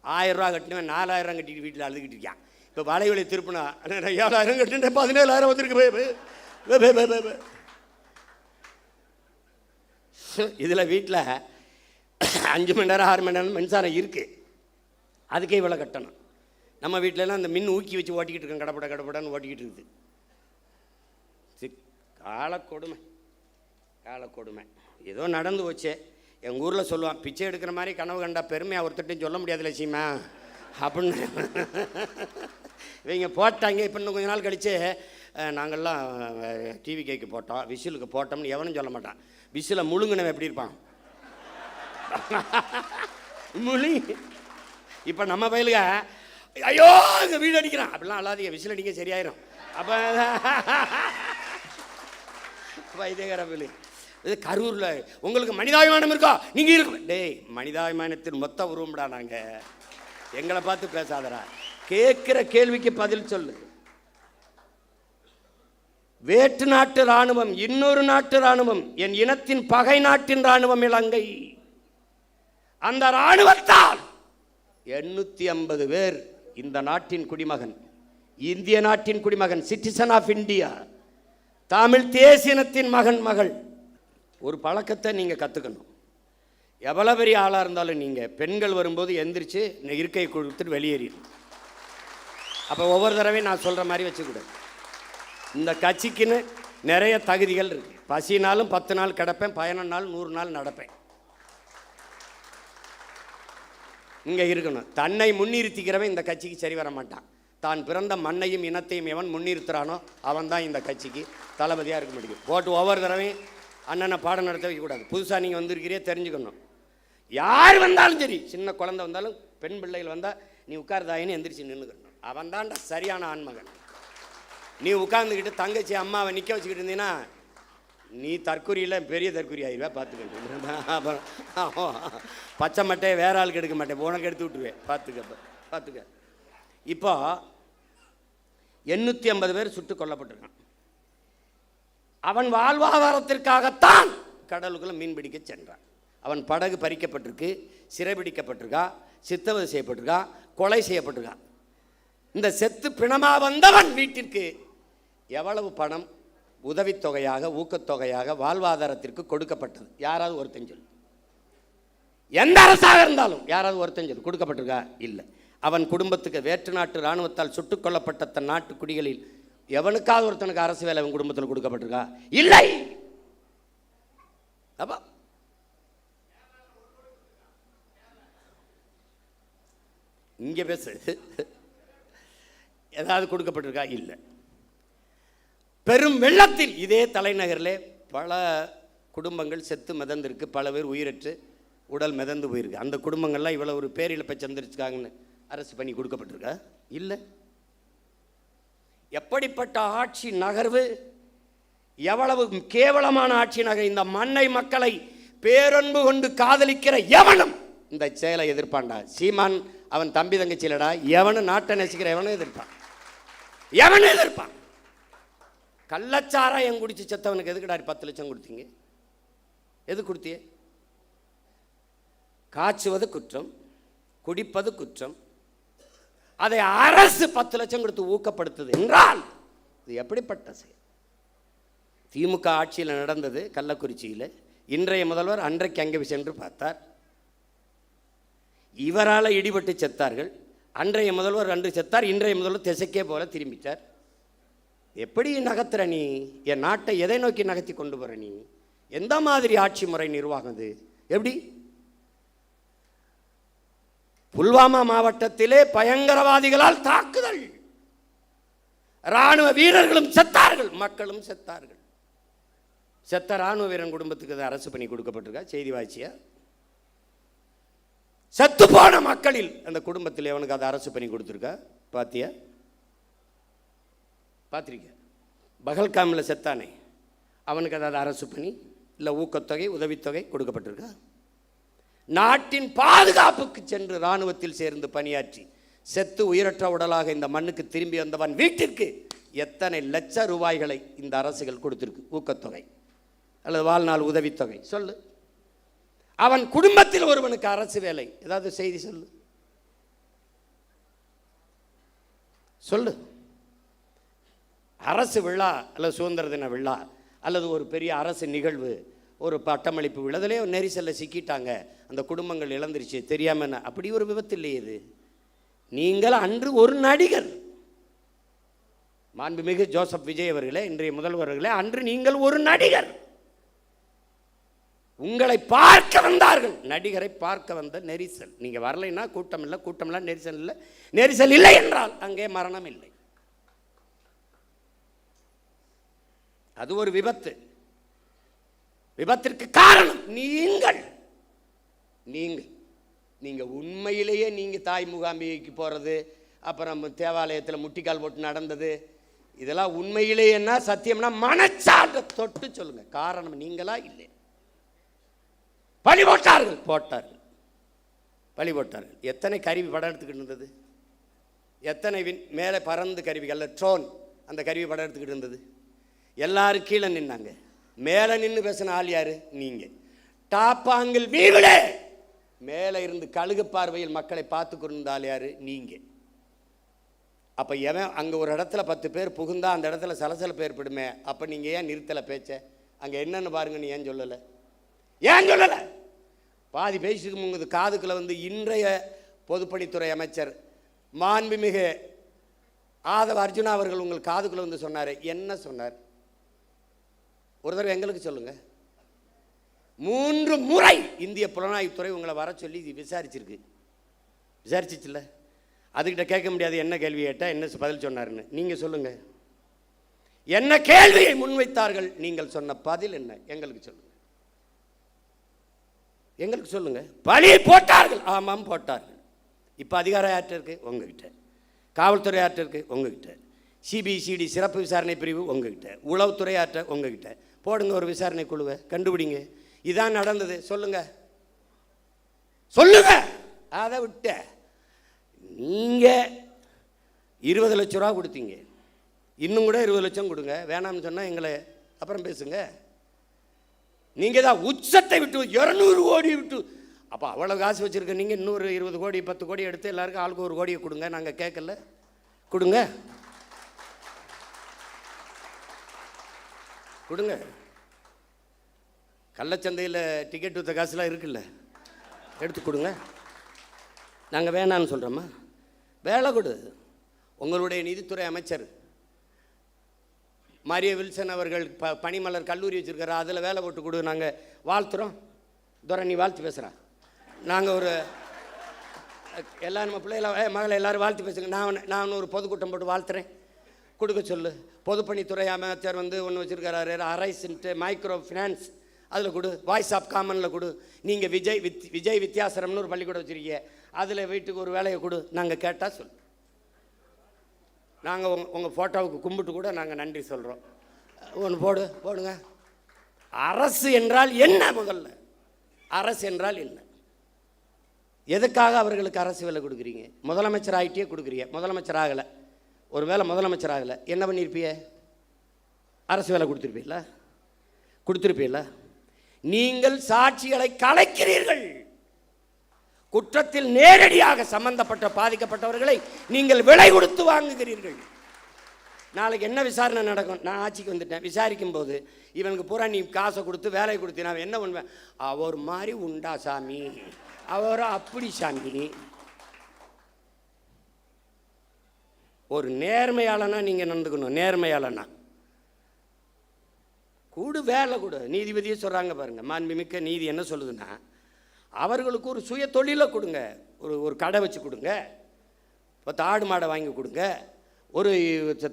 1000 ரூபா கட்டினவன் 4000 கட்டிட்டு வீட்டில் அழுதுகிட்டு இருக்கான். இப்போ வலைவலி திருப்பினா 7000 கட்டிட்டு 17000 வந்துருக்கு. இதில் வீட்டில் 5 மணி நேரம் 6 மணி நேரம் மின்சாரம் இருக்குது, அதுக்கே இவ்வளோ கட்டணும். நம்ம வீட்டிலலாம் அந்த மின் ஊக்கி வச்சு ஓட்டிக்கிட்டு இருக்கோம், கடப்படன்னு ஓட்டிக்கிட்டு இருக்குது. காலக்கொடுமை ஏதோ நடந்து போச்சு. எங்கள் ஊரில் சொல்லுவான், பிச்சை எடுக்கிற மாதிரி கனவு கண்டா பெருமையாக ஒருத்தட்டையும் சொல்ல முடியாதுல்ல சீமா அப்படின்னு இவங்க போட்டாங்க. இப்போ இன்னும் கொஞ்ச நாள் கழித்து நாங்கள்லாம் டிவி கேக்கு போட்டோம், விசிலுக்கு போட்டோம்னு எவனும் சொல்ல மாட்டான். விசில முழுங்கினவன் எப்படி இருப்பான்? முழி. இப்போ நம்ம பயிலுங்க ஐயோ இங்கே வீடு அடிக்கிறான் அப்படிலாம் அல்லாதீங்க, விசில் அடிக்க சரியாயிரும். அப்போ வைத்தியகர பயிலு இது கரூரில் உங்களுக்கு மனிதாபிமானம் இருக்கா? நீங்கள் இருக்கும். டேய், மனிதாபிமானத்தின் மொத்த உருவம்டா நாங்கள். எங்களை பார்த்து பேசாதடா. கேட்குற கேள்விக்கு பதில் சொல்லு. வேற்று நாட்டு இராணுவம், இன்னொரு நாட்டு இராணுவம், என் இனத்தின் பகை நாட்டின் இராணுவம் இலங்கை. அந்த இராணுவத்தால் 850 பேர் இந்த நாட்டின் குடிமகன், இந்திய நாட்டின் குடிமகன், சிட்டிசன் ஆஃப் இந்தியா, தமிழ் தேசியனத்தின் மகன் மகள். ஒரு பழக்கத்தை நீங்கள் கற்றுக்கணும். எவ்வளோ பெரிய ஆளாக இருந்தாலும் நீங்கள் பெண்கள் வரும்போது எந்திரிச்சு இருக்கையை கொடுத்துட்டு வெளியேறிடும். அப்போ ஒவ்வொரு தடவையும் நான் சொல்கிற மாதிரி வச்சுக்கூடாது. இந்த கட்சிக்குன்னு நிறைய தகுதிகள் இருக்கு. பசினாலும் 10 நாள் கிடப்பேன், 11 நாள் 100 நாள் நடப்பேன். இங்கே இருக்கணும். தன்னை முன்னிறுத்திக்கிறவன் இந்த கட்சிக்கு சரி வர மாட்டான். தான் பிறந்த மண்ணையும் இனத்தையும் எவன் முன்னிறுத்துறானோ அவன் தான் இந்த கட்சிக்கு தளபதியாக இருக்க முடியும். போட்டு ஒவ்வொரு தடவையும் அண்ணனை பாடம் நடத்த வைக்கக்கூடாது. புதுசாக நீங்கள் வந்திருக்கிறே தெரிஞ்சுக்கணும். யார் வந்தாலும் சரி, சின்ன குழந்தை வந்தாலும் பெண் பிள்ளைகள் வந்தால் நீ உட்கார்தாயின்னு எந்திரிச்சு நின்றுக்கணும். அவன் தான்டா சரியான ஆண்மகன். நீ உட்கார்ந்துக்கிட்டு தங்கச்சி அம்மாவை நிற்க வச்சுக்கிட்டு இருந்தீங்கன்னா நீ தற்கொலையில் பெரிய தற்கொலை ஆயிடுவா. பார்த்துக்கிட்டு அப்புறம் பச்சை மட்டையை வேற ஆளுக்கு எடுக்க மாட்டேன், உனக்கு எடுத்து விட்டுருவேன். பார்த்துக்க. இப்போ 850 பேர் சுட்டுக் கொல்லப்பட்டிருக்கான். அவன் வாழ்வாதாரத்திற்காகத்தான் கடலுக்குள்ள மீன் பிடிக்க சென்றான். அவன் படகு பறிக்கப்பட்டிருக்கு, சிறைபிடிக்கப்பட்டிருக்கா, சித்தவதை செய்யப்பட்டிருக்கா, கொலை செய்யப்பட்டிருக்கா. இந்த செத்து பிணமா வந்தவன் வீட்டிற்கு எவ்வளவு பணம் உதவித்தொகையாக, ஊக்கத்தொகையாக, வாழ்வாதாரத்திற்கு கொடுக்கப்பட்டது? யாராவது ஒருத்தன் சொல்லு. எந்த அரசாக இருந்தாலும் யாராவது ஒருத்தன் சொல்லு கொடுக்கப்பட்டிருக்கா? இல்லை. அவன் குடும்பத்துக்கு வேற்று நாட்டு இராணுவத்தால் சுட்டுக் கொல்லப்பட்ட தன் நாட்டு குடிகளில் எவனுக்காவது ஒருத்தனுக்கு அரசு வேலை அவன் குடும்பத்தில் கொடுக்கப்பட்டிருக்கா? இல்லை. அப்ப இங்க பேசு. ஏதாவது கொடுக்கப்பட்டிருக்கா? இல்லை. பெரும் வெள்ளத்தில் இதே தலைநகரில் பல குடும்பங்கள் செத்து மிதந்திருக்கு, பல பேர் உயிரற்று உடல் மிதந்து போயிருக்கு. அந்த குடும்பங்கள்லாம் இவ்வளோ ஒரு பேரிழப்பை சந்திரிச்சுக்காங்கன்னு அரசு பண்ணி கொடுக்கப்பட்டிருக்கா? இல்லை. எப்படிப்பட்ட ஆட்சி நகர்வு, எவ்வளவு கேவலமான ஆட்சி நகர். இந்த மண்ணை மக்களை பேரன்பு கொண்டு காதலிக்கிற எவனும் இந்த செயலை எதிர்ப்பான்டா. சீமான் அவன் தம்பி தங்கச்சியிலடா, எவனும் நாட்டை நேசிக்கிற எவனும் எதிர்ப்பான். எவனும் எதிர்ப்பான். கள்ளச்சாராயம் குடிச்சு செத்தவனுக்கு எதுக்குடா 10 லட்சம் கொடுத்தீங்க? எது கொடுத்திய? காய்ச்சுவது குற்றம், குடிப்பது குற்றம். அதை அரசு 10 லட்சம் கொடுத்து ஊக்கப்படுத்துது என்றால் இது எப்படிப்பட்ட செயல்? திமுக ஆட்சியில் நடந்தது கள்ளக்குறிச்சியில். இன்றைய முதல்வர் அன்றைக்கு அங்கே சென்று பார்த்தார். இவரால் இடிபட்டு செத்தார்கள். அன்றைய முதல்வர் அன்று செத்தார், இன்றைய முதல்வர் திசைக்கே போல திரும்பிட்டார். எப்படி நகர்த்துற நீ? என் நாட்டை எதை நோக்கி நகர்த்தி கொண்டு போற நீ? எந்த மாதிரி ஆட்சி முறை நிர்வாகம் இது? எப்படி? புல்வாமா மாவட்டத்திலே பயங்கரவாதிகளால் தாக்குதல், ராணுவ வீரர்களும் செத்தார்கள், மக்களும் செத்தார்கள். செத்த ராணுவ வீரன் குடும்பத்துக்கு அரசு பண்ணி கொடுக்கப்பட்டிருக்கா? செய்தி வாய்ச்சியா? செத்து போன மக்களில் அந்த குடும்பத்தில் அவனுக்கு அதை அரசு பண்ணி கொடுத்துருக்கா? பாத்தியா? பார்த்திருக்க? பகல்காமில் செத்தானே அவனுக்கு அதாவது அரசு பண்ணி இல்லை ஊக்கத்தொகை உதவித்தொகை கொடுக்கப்பட்டிருக்கா? நாட்டின் பாதுகாப்புக்கு சென்று இராணுவத்தில் சேர்ந்து பணியாற்றி செத்து உயிரற்ற உடலாக இந்த மண்ணுக்கு திரும்பி வந்தவன் வீட்டிற்கு எத்தனை லட்ச ரூபாய்களை இந்த அரசுகள் கொடுத்திருக்கு ஊக்கத்தொகை அல்லது வாழ்நாள் உதவித்தொகை? சொல்லு. அவன் குடும்பத்தில் ஒருவனுக்கு அரசு வேலை, ஏதாவது செய்தி சொல்லு. சொல்லு. அரசு விழா அல்லது சுதந்திர தின விழா அல்லது ஒரு பெரிய அரசு நிகழ்வு, ஒரு பட்டமளிப்பு விழாதிலே நெரிசலில் சிக்கிட்டாங்க, அந்த குடும்பங்கள் இழந்துருச்சு தெரியாம. அப்படி ஒரு விபத்து இல்லையே இது. நீங்கள் அன்று ஒரு நடிகர், மாண்புமிகு ஜோசப் விஜய் அவர்களே, இன்றைய முதல்வர்களே, அன்று நீங்கள் ஒரு நடிகர். உங்களை பார்க்க வந்தார்கள், நடிகரை பார்க்க வந்த நெரிசல். நீங்க வரலைன்னா கூட்டம் இல்லை, கூட்டம் இல்லை, நெரிசல் இல்லை. நெரிசல் இல்லை என்றால் அங்கே மரணம் இல்லை. அது ஒரு விபத்து. விபத்திற்கு காரணம் நீங்கள். நீங்க உண்மையிலேயே நீங்க தாய் முகாம்பிகைக்கு போறது, அப்புறம் தேவாலயத்தில் முட்டிக்கால் போட்டு நடந்தது, இதெல்லாம் உண்மையிலேயேன்னா சத்தியம்னா மனச்சான்று தொட்டு சொல்லுங்க. காரணம் நீங்களா? இல்லை. பழி போட்டார்கள். எத்தனை கருவி படம் எடுத்துக்கிட்டு இருந்தது? எத்தனை மேலே பறந்து கருவிகள், ட்ரோன், அந்த கருவி படம் எடுத்துக்கிட்டு இருந்தது? எல்லாரும் கீழே நின்னாங்க. மேலே நின்று பேசின ஆள் யாரு? நீங்கள். டாப்பாங்கில் வீவிலே மேலே இருந்து கழுகு பார்வையில் மக்களை பார்த்து கொண்டிருந்தால் யாரு? நீங்கள். அப்போ எவன் அங்கே ஒரு இடத்துல 10 பேர் புகுந்தா அந்த இடத்துல சலசலப்பு ஏற்படுமே. அப்போ நீங்கள் ஏன் நிறுத்தலை பேச்ச? அங்கே என்னன்னு பாருங்கன்னு ஏன் சொல்லலை? ஏன் சொல்லலை? பாதி பேசிட்டு முங்குது காதுக்குள்ள வந்து இன்றைய பொதுப்பணித்துறை அமைச்சர் மாண்புமிகு ஆதவ அர்ஜுனா அவர்கள் உங்கள் காதுக்குள்ள வந்து சொன்னார். என்ன சொன்னார்? ஒரு தடவை எங்களுக்கு சொல்லுங்க. 3 முறை இந்திய புலனாய்வுத்துறை உங்களை வர சொல்லி விசாரிச்சிருக்கு. விசாரிச்சிச்சுல்ல? அதுக்கிட்ட கேட்க முடியாது என்ன கேள்வி கேட்டால் என்ன பதில் சொன்னாருன்னு. நீங்கள் சொல்லுங்க. என்ன கேள்வியை முன்வைத்தார்கள்? நீங்கள் சொன்ன பதில் என்ன? எங்களுக்கு சொல்லுங்க. எங்களுக்கு சொல்லுங்க. பழி போட்டார்கள். ஆமாம் போட்டார்கள். இப்போ அதிகாரம் யார்கிட்ட இருக்கு? உங்ககிட்ட. காவல்துறை யார்கிட்ட இருக்கு? உங்ககிட்ட. சிபிசிடி சிறப்பு விசாரணை பிரிவு உங்ககிட்ட. உளவுத்துறை யார்கிட்ட? உங்ககிட்ட. போடுங்க ஒரு விசாரணை குழுவை, கண்டுபிடிங்க. இதான் நடந்தது. சொல்லுங்க சொல்லுங்க. அதை விட்ட நீங்கள் 20 லட்ச ரூபா கொடுத்தீங்க. இன்னும் கூட 20 லட்சம் கொடுங்க. வேணாம்னு சொன்னால் எங்களை அப்புறம் பேசுங்க. நீங்கள் தான் உச்சத்தை விட்டு 200 கோடி விட்டு. அப்போ அவ்வளோ காசு வச்சுருக்க நீங்கள் இன்னொரு 20 கோடி 10 கோடி எடுத்து எல்லாருக்கும் ஆளுக்கு 1 கோடியை கொடுங்க. நாங்கள் கேட்கல. கொடுங்க கொடுங்க. கள்ளச்சந்தையில் டிக்கெட் விற்ற காசுலாம் இருக்குல்ல, எடுத்து கொடுங்க. நாங்கள் வேணான்னு சொல்கிறோமா? வேலை கொடு. உங்களுடைய நிதித்துறை அமைச்சர் மாரிய வில்சன் அவர்கள் பனிமலர் கல்லூரி வச்சுருக்காரு, அதில் வேலை போட்டு கொடு. நாங்கள் வாழ்த்துறோம். துரை நீ வாழ்த்து பேசுகிறா. நாங்கள் ஒரு எல்லோரும் நம்ம பிள்ளைகளை மகளை எல்லோரும் வாழ்த்து பேசுங்க. நான் ஒரு பொதுக்கூட்டம் போட்டு வாழ்த்துறேன். கொடுக்க சொல்லு. பொதுப்பணித்துறை அமைச்சர் வந்து ஒன்று வச்சுருக்காரு, அரைஸ்ன்ட்டு மைக்ரோ ஃபினான்ஸ், அதில் கொடு. வாய்ஸ் ஆஃப் காமனில் கொடு. நீங்கள் விஜய் வித்தியாசரம்னு ஒரு பள்ளிக்கூடம் வச்சுருக்கீங்க, அதில் வீட்டுக்கு ஒரு வேலையை கொடு. நாங்கள் கேட்டால் சொல்லு. நாங்கள் உங்கள் ஃபோட்டோவுக்கு கும்பிட்டு கூட நாங்கள் நன்றி சொல்கிறோம். ஒன்று போடுங்க. அரசு என்றால் என்ன? முதல்ல அரசு என்றால் என்ன? எதுக்காக அவர்களுக்கு அரசு வேலை கொடுக்குறீங்க? முதலமைச்சர் ஆகிட்டே கொடுக்குறீங்க. முதலமைச்சர் ஆகலை. ஒரு வேளை முதலமைச்சர் ஆகலை என்ன பண்ணியிருப்பிய? அரசு வேலை கொடுத்துருப்பீல்ல? நீங்கள் சாட்சிகளை கலைக்கிறீர்கள். குற்றத்தில் நேரடியாக சம்பந்தப்பட்ட பாதிக்கப்பட்டவர்களை நீங்கள் விலை கொடுத்து வாங்குகிறீர்கள். நாளைக்கு என்ன விசாரணை நடக்கும்? நான் ஆட்சிக்கு வந்துட்டேன். விசாரிக்கும் போது இவனுக்கு பூரா நீ காசை கொடுத்து வேலை கொடுத்து நான் என்ன பண்ணுவேன்? அவர் மாதிரி உண்டா சாமி, அவரோ அப்படி சாமி. ஒரு நேர்மையாளனா நீங்கள் நடந்துக்கணும். நேர்மையாளனா கூடு, வேலை கொடு. நீதிபதியே சொல்கிறாங்க பாருங்க, மாண்புமிக்க நீதி என்ன சொல்லுதுன்னா, அவர்களுக்கு ஒரு சுய தொழிலை கொடுங்க. ஒரு கடை வச்சு கொடுங்க. 10 ஆடு மாடை வாங்கி கொடுங்க. ஒரு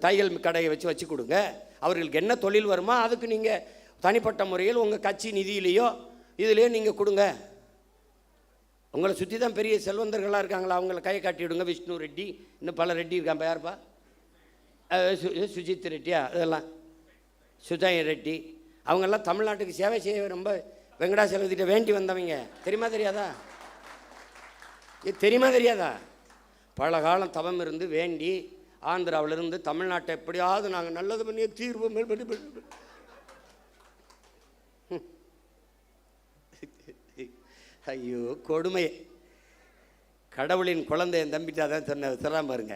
தையல் கடையை வச்சு கொடுங்க. அவர்களுக்கு என்ன தொழில் வருமோ அதுக்கு நீங்கள் தனிப்பட்ட முறையில் உங்கள் கட்சி நிதியிலையோ இதுலேயோ நீங்கள் கொடுங்க. உங்களை சுற்றி தான் பெரிய செல்வந்தர்களாக இருக்காங்களா, அவங்கள கையை காட்டி விடுங்க. விஷ்ணு ரெட்டி, இன்னும் பல ரெட்டி இருக்கான். யாருப்பா? சுஜித் ரெட்டியா? இதெல்லாம் சுஜய் ரெட்டி. அவங்கெல்லாம் தமிழ்நாட்டுக்கு சேவை செய்ய ரொம்ப வெங்கடாசலத்திட்ட வேண்டி வந்தவங்க. தெரியுமா தெரியாதா? தெரியுமா தெரியாதா? பல காலம் தவம் இருந்து வேண்டி ஆந்திராவிலிருந்து தமிழ்நாட்டை எப்படியாவது நாங்கள் நல்லது பண்ணிய தீர்வு. ஐயோ கொடுமை. கடவுளின் குழந்தை என் தம்பிட்டு அதான் சொல்லாம பாருங்க.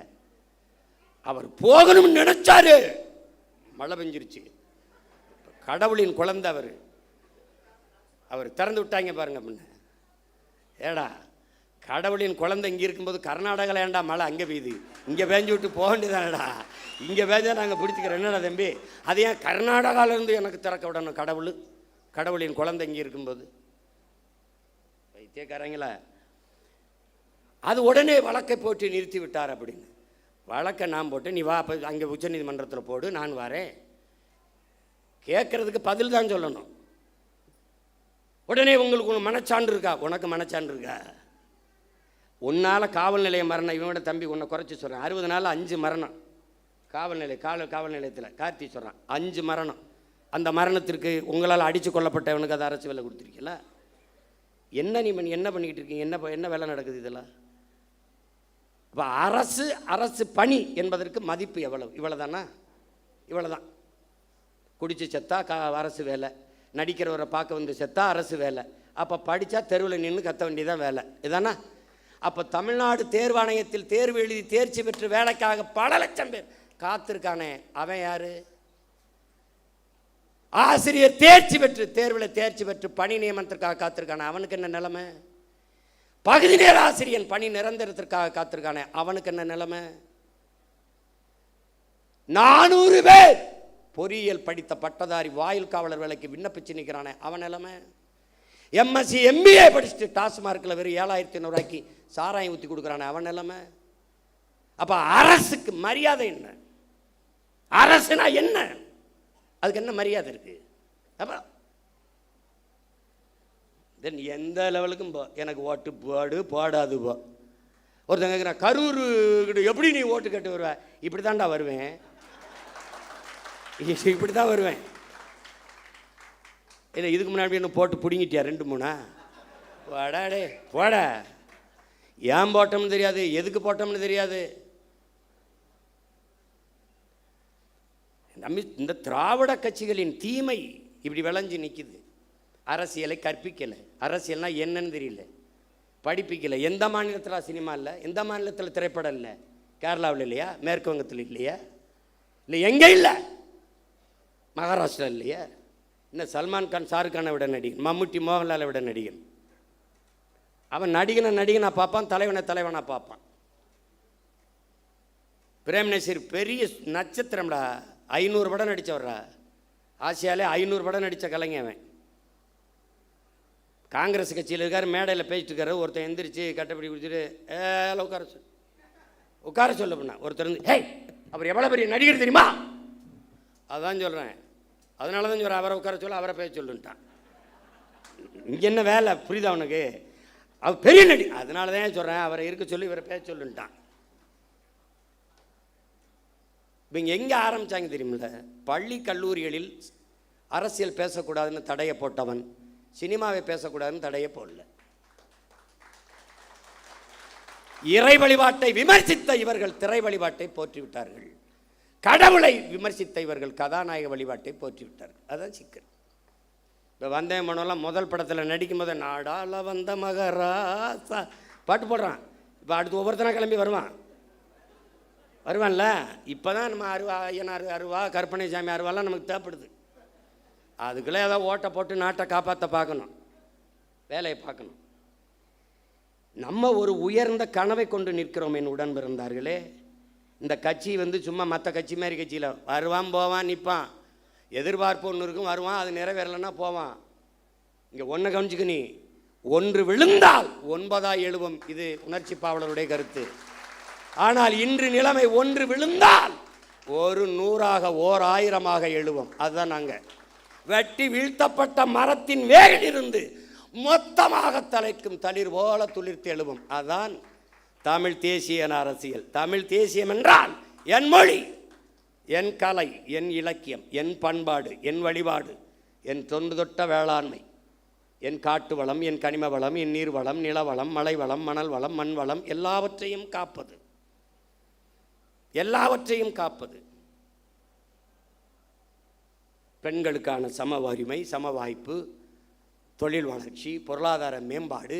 அவர் போகணும்னு நினைச்சாரு, மழை பெஞ்சிருச்சு. கடவுளின் குழந்தை அவர் திறந்து விட்டாங்க பாருங்க. முன்ன ஏடா கடவுளின் குழந்தை இங்கே இருக்கும்போது கர்நாடகாவில் ஏண்டா மழை அங்கே பெய்யுது, இங்கே பேஞ்சு விட்டு போக வேண்டியதானடா. இங்கே பேஞ்சா நாங்கள் பிடிச்சிக்கிறோம். என்னடா தம்பி, அது ஏன் கர்நாடகாவிலேருந்து எனக்கு திறக்க விடணும்? கடவுளின் குழந்தை இங்கே இருக்கும்போது வைத்தியக்காரங்களா. அது உடனே வழக்கை போட்டு நிறுத்தி விட்டார் அப்படின்னு. வழக்கை நான் போட்டு நீ வா, அங்கே உச்சநீதிமன்றத்தில் போடு, நான் வரேன். கேட்கறதுக்கு பதில் தான் சொல்லணும். உடனே உங்களுக்கு மனச்சான்று இருக்கா? உனக்கு மனச்சான்று இருக்கா? உன்னால் காவல் நிலைய மரணம், இவனோட தம்பி உன்னை குறைச்சி சொல்கிறேன். 60 நாள் 5 மரணம் காவல் நிலையத்தில் கார்த்தி சொல்கிறான். 5 மரணம். அந்த மரணத்திற்கு உங்களால் அடித்து கொல்லப்பட்டவனுக்கு அது அரசு வேலை கொடுத்துருக்கீங்களா? என்ன என்ன பண்ணிக்கிட்டு இருக்கீங்க? என்ன வேலை நடக்குது இதெல்லாம்? இப்போ அரசு பணி என்பதற்கு மதிப்பு எவ்வளவு? இவ்வளோதானா? இவ்வளோதான். குடிச்சு செத்தா அரசு வேலை, நடிக்கிறவரை பார்க்க வந்து செத்தா அரசு வேலை. அப்போ படித்தா தெருவில் நின்று கத்த வேண்டியதான் வேலை, இதானா? அப்போ தமிழ்நாடு தேர்வாணையத்தில் தேர்வு எழுதி தேர்ச்சி பெற்று வேலைக்காக பல லட்சம் பேர் காத்திருக்கானே, அவன் யாரு? ஆசிரியர் தேர்ச்சி பெற்று தேர்வில் தேர்ச்சி பெற்று பணி நியமனத்திற்காக காத்திருக்கானே, அவனுக்கு என்ன நிலைமை? பகுதி நேர ஆசிரியன் பணி நிரந்தரத்திற்காக காத்திருக்கானே, அவனுக்கு என்ன நிலைமை? 400 பேர் பொறியியல் படித்த பட்டதாரி வாயில் காவலர் வேலைக்கு விண்ணப்பிச்சு நிற்கிறானே, அவன் நிலைமை? எம்எஸ்சி எம்பிஏ படிச்சுட்டு டாஸ்மார்க்கில் வெறும் 7,500 ரூபாய்க்கு சாராயம் ஊற்றி கொடுக்குறானே, அவன் நிலைமை? அப்போ அரசுக்கு மரியாதை என்ன? அரசுனா என்ன? அதுக்கு என்ன மரியாதை இருக்கு? அப்புறம் தென் எந்த லெவலுக்கும் போ, எனக்கு ஓட்டு போடு போடாது போ. ஒருத்தங்க கேட்குறேன், கரூர் எப்படி நீ ஓட்டு கேட்டு வருவ? இப்படி தான்டா வருவேன், இப்படி தான் வருவேன். இல்லை இதுக்கு முன்னாடி இன்னும் போட்டு பிடிங்கிட்டியா 2-3? போடாடே போட. ஏன் போட்டோம்னு தெரியாது, எதுக்கு போட்டோம்னு தெரியாது. இந்த திராவிட கட்சிகளின் தீமை இப்படி விளைஞ்சு நிற்குது. அரசியலை கற்பிக்கலை, அரசியல்னா என்னன்னு தெரியல, படிப்பிக்கலை. எந்த மாநிலத்தில் சினிமா இல்லை, எந்த மாநிலத்தில் திரைப்படம் இல்லை? கேரளாவில் இல்லையா? மேற்கு வங்கத்தில் இல்லையா? இல்லை எங்கே இல்லை? மகாராஷ்டிரா இல்லையா? இன்னும் சல்மான் கான் ஷாருக்கானை விட நடிகன், மம்முட்டி மோகன்லாலை விட நடிகன். அவன் நடிகனை பார்ப்பான், தலைவனை பார்ப்பான். பிரேம் நசீர் பெரிய நட்சத்திரம்டா, 500 படம் நடித்தவர்றா. ஆசியாலே 500 படம் நடித்த கலைஞன் அவன். காங்கிரஸ் கட்சியில் இருக்கார், மேடையில் பேசிட்டு இருக்காரு. ஒருத்தன் எந்திரிச்சு கட்டப்படி குடிச்சிட்டு உட்கார சொல்ல பண்ண. ஒருத்தர் வந்து, ஹே அவர் எவ்வளோ பெரிய நடிகர் தெரியுமா? அதான் சொல்கிறேன், அதனால தான் சொல்கிறேன், அவரை உட்கார சொல்ல, அவரை பேச சொல்லுன்ட்டான். இங்கே என்ன வேலை புரியுதா அவனுக்கு? அவர் பெரிய நடிகர், அதனால தான் சொல்கிறேன், அவரை இருக்க சொல்லி இவரை பேச சொல்லுன்ட்டான். இப்போ இங்கே எங்கே ஆரம்பித்தாங்க தெரியுமில்ல? பள்ளி கல்லூரிகளில் அரசியல் பேசக்கூடாதுன்னு தடையை போட்டவன் சினிமாவை பேசக்கூடாதுன்னு தடையை போடல. இறை வழிபாட்டை விமர்சித்த இவர்கள் திரை வழிபாட்டை போற்றிவிட்டார்கள். கடவுளை விமர்சித்த இவர்கள் கதாநாயக வழிபாட்டை போற்றிவிட்டார்கள். அதுதான் சிக்கல். இப்போ வந்தே மனோலாம் முதல் படத்தில் நடிக்கும் போது நாடால வந்த மகராசா பாட்டு போடுறான். இப்போ அடுத்து ஒவ்வொருத்தனா கிளம்பி வருவான்ல. இப்போ தான் நம்ம ஐயனார் அருவா, கற்பனை சாமி அருவாலாம் நமக்கு தேவைப்படுது. அதுக்குள்ளே ஏதாவது ஓட்டை போட்டு நாட்டை காப்பாற்ற பார்க்கணும், வேலையை பார்க்கணும். நம்ம ஒரு உயர்ந்த கனவை கொண்டு நிற்கிறோம் என் உடன் பிறந்தார்களே. இந்த கட்சி சும்மா மற்ற கட்சி மாதிரி கட்சியில் வருவான் போவான் நிற்பான், எதிர்பார்ப்பு ஒன்று இருக்கும், வருவான், அது நிறைவேறலைன்னா போவான். இங்கே ஒன்றை கவனிச்சுக்க, நீ ஒன்று விழுந்தால் 9 எழுவும். இது உணர்ச்சி பாவலருடைய கருத்து. ஆனால் இன்று நிலைமை ஒன்று விழுந்தால் 100 ஓர் 1000 எழுவும். அதுதான் நாங்கள் வெட்டி வீழ்த்தப்பட்ட மரத்தின் வேரிலிருந்து மொத்தமாக தலைக்கும் தளிர் போல துளிர்த்து எழுவும். அதுதான் தமிழ் தேசிய அரசியல். தமிழ் தேசியம் என்றால் என் மொழி, என் கலை, என் இலக்கியம், என் பண்பாடு, என் வழிபாடு, என் தொன்று தொட்ட வேளாண்மை, என் காட்டு வளம், என் கனிம வளம், என் நீர் வளம், நிலவளம், மலை வளம், மணல் வளம், மண் வளம், எல்லாவற்றையும் காப்பது, எல்லாவற்றையும் காப்பது. பெண்களுக்கான சம உரிமை, சம வாய்ப்பு, தொழில் வளர்ச்சி, பொருளாதார மேம்பாடு,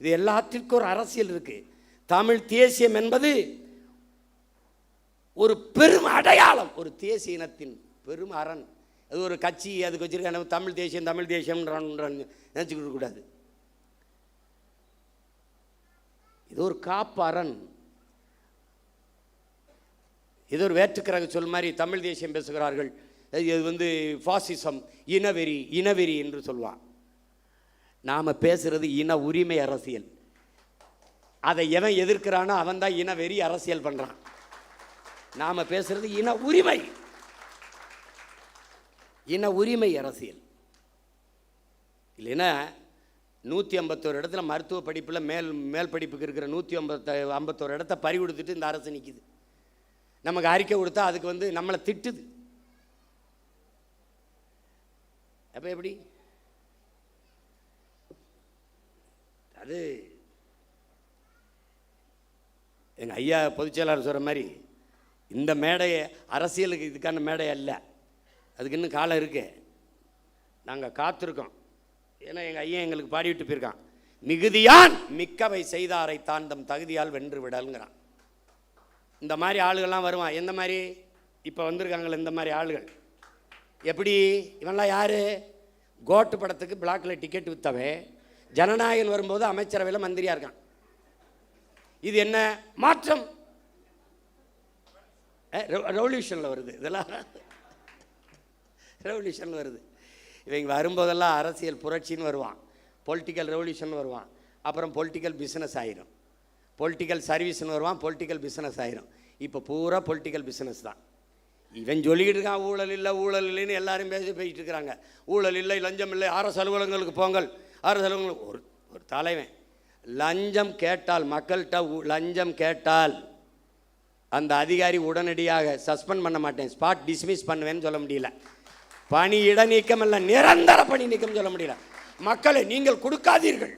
இது எல்லாத்திற்கும் ஒரு அரசியல் இருக்கு. தமிழ் தேசியம் என்பது ஒரு பெரும் அடையாளம், ஒரு தேசிய இனத்தின் பெரும் அரண். அது ஒரு கட்சி அதுக்கு வச்சிருக்க தமிழ் தேசியம் நினச்சிக்கிட்டு கூடாது. இது ஒரு காப்பு அரண். இது ஒரு வேற்றுக்கிரக சொல் மாதிரி தமிழ் தேசியம் பேசுகிறார்கள். இது ஃபாசிசம், இனவெறி என்று சொல்வான். நாம் பேசுகிறது இன உரிமை அரசியல். அதை எவன் எதிர்க்கிறானோ அவன் தான் இனவெறி அரசியல் பண்ணுறான். நாம் பேசுகிறது இன உரிமை அரசியல். இல்லைன்னா 151 இடத்துல மருத்துவ படிப்பில் மேல் படிப்புக்கு இருக்கிற 151 இடத்த பறி கொடுத்துட்டு இந்த அரசு நிற்கிது. நமக்கு அறிக்கை கொடுத்தா அதுக்கு நம்மளை திட்டுது. அப்போ எப்படி? அது எங்கள் ஐயா பொதுச்செயலாளர் சொல்கிற மாதிரி இந்த மேடையை அரசியலுக்கு இதுக்கான மேடை அல்ல. அதுக்கு இன்னும் காலம் இருக்கு. நாங்கள் காத்திருக்கோம். ஏன்னா எங்கள் ஐயன் எங்களுக்கு பாடிவிட்டு போயிருக்கான், மிகுதியான் மிக்கவை செய்தாரை தாண்டம் தகுதியால் வென்று விடல்ங்கிறான். இந்த மாதிரி ஆளுகள்லாம் வருவான். எந்த மாதிரி இப்போ வந்திருக்காங்களே இந்த மாதிரி ஆளுகள். எப்படி இவன்லாம் யார்? கோட்டு படத்துக்கு பிளாக்கில் டிக்கெட் விற்றவன் ஜனநாயகன் வரும்போது அமைச்சரவையில் மந்திரியாக இருக்கான். இது என்ன மாற்றம்? ரெவல்யூஷனில் வருது. இதெல்லாம் ரெவல்யூஷனில் வருது. இவங்க வரும்போதெல்லாம் அரசியல் புரட்சின்னு வருவான், பொலிட்டிக்கல் ரெவல்யூஷன் வருவான், அப்புறம் பொலிட்டிக்கல் பிஸ்னஸ் ஆயிரும், பொலிட்டிக்கல் சர்வீஸ்னு வருவான், பொலிட்டிக்கல் பிஸ்னஸ் ஆயிரும். இப்போ பூரா பொலிட்டிக்கல் பிஸ்னஸ் தான். இவன் சொல்லிக்கிட்டு இருக்கான் ஊழல் இல்லை ஊழல் இல்லைன்னு எல்லாரும் போயிட்டு இருக்கிறாங்க. ஊழல் இல்லை, லஞ்சம் இல்லை, அரசு அலுவலகங்களுக்கு போங்கள், அரசு அலுவலகங்களுக்கு. ஒரு தலைவன் லஞ்சம் கேட்டால், மக்கள்கிட்ட லஞ்சம் கேட்டால் அந்த அதிகாரி உடனடியாக சஸ்பெண்ட் பண்ண மாட்டேன், ஸ்பாட் டிஸ்மிஸ் பண்ணுவேன்னு சொல்ல முடியல. பணி இடைநீக்கம் இல்லை, நிரந்தர பணி நீக்கம் சொல்ல முடியல. மக்களை நீங்கள் கொடுக்காதீர்கள்,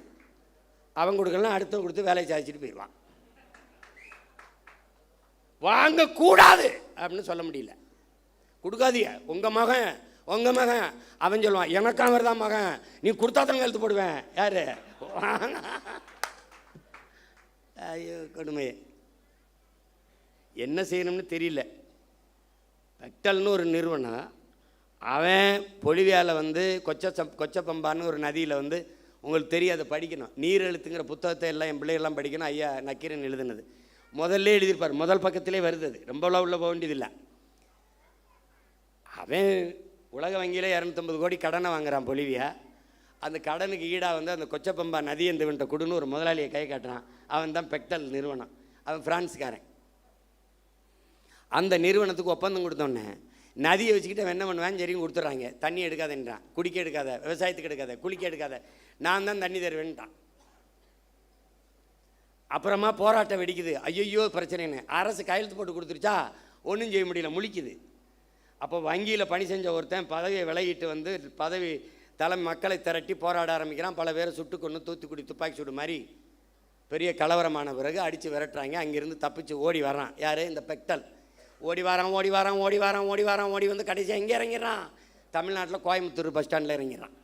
அவங்க கொடுக்கலாம், அடுத்த கொடுத்து வேலையை சாதிச்சுட்டு போயிடுவான். வாங்கக்கூடாது அப்படின்னு சொல்ல முடியல. கொடுக்காதீங்க, உங்கள் மகன் அவன் சொல்லுவான், எனக்காக வருதான் மகன், நீ கொடுத்தா தான் எழுத்து போடுவேன். யாரு? ஐயோ கொடுமை. என்ன செய்யணும்னு தெரியல. பெக்டல்னு ஒரு நிறுவனம், அவன் பொலிவியாவில் வந்து கொச்சப்பம்பான்னு ஒரு நதியில் வந்து, உங்களுக்கு தெரியும், அதை படிக்கணும். நீர் எழுத்துங்கிற புத்தகத்தை எல்லாம் என் பிள்ளைகள்லாம் படிக்கணும். ஐயா நக்கீரன் எழுதுனது முதல்ல எழுதியிருப்பார், முதல் பக்கத்திலே வருது. அது ரொம்ப உள்ள போக வேண்டியதில்லை. அவன் உலக வங்கியில் 250 கோடி கடனை வாங்குறான் பொலிவியா. அந்த கடனுக்கு ஈடாக வந்து அந்த கொச்சப்பம்பா நதி எந்தவன்ட்ட கொடுன்னு ஒரு முதலாளியை கை காட்டுறான். அவன் தான் பெக்டல் நிறுவனம். அவன் பிரான்ஸ்காரன். அந்த நிறுவனத்துக்கு ஒப்பந்தம் கொடுத்தோன்னே நதியை வச்சுக்கிட்டு அவன் என்ன பண்ணுவான், சரியும் கொடுத்துட்றாங்க. தண்ணி எடுக்காதன்றான், குடிக்க எடுக்காத, விவசாயத்துக்கு எடுக்காத, குளிக்க எடுக்காத, நான் தான் தண்ணி தருவேன்ட்டான். அப்புறமா போராட்டம் வெடிக்குது. ஐயோ பிரச்சனைன்னு அரசு கையெழுத்து போட்டு கொடுத்துருச்சா, ஒன்றும் செய்ய முடியல, முழிக்குது. அப்போ வங்கியில் பணி செஞ்ச ஒருத்தன் பதவியை விலகிட்டு வந்து பதவி தலைமை மக்களை திரட்டி போராட ஆரம்பிக்கிறான். பல பேரை சுட்டு கொண்டு தூத்துக்குடி துப்பாக்கி சூடு மாதிரி பெரிய கலவரமான பிறகு அடித்து விரட்டுறாங்க. அங்கேருந்து தப்பிச்சு ஓடி வரான். யார்? இந்த பெக்டல். ஓடி ஓடி வந்து கடைசியாக எங்கே இறங்கிடுறான்? தமிழ்நாட்டில் கோயம்புத்தூர் பஸ் ஸ்டாண்டில் இறங்கிடுறான்.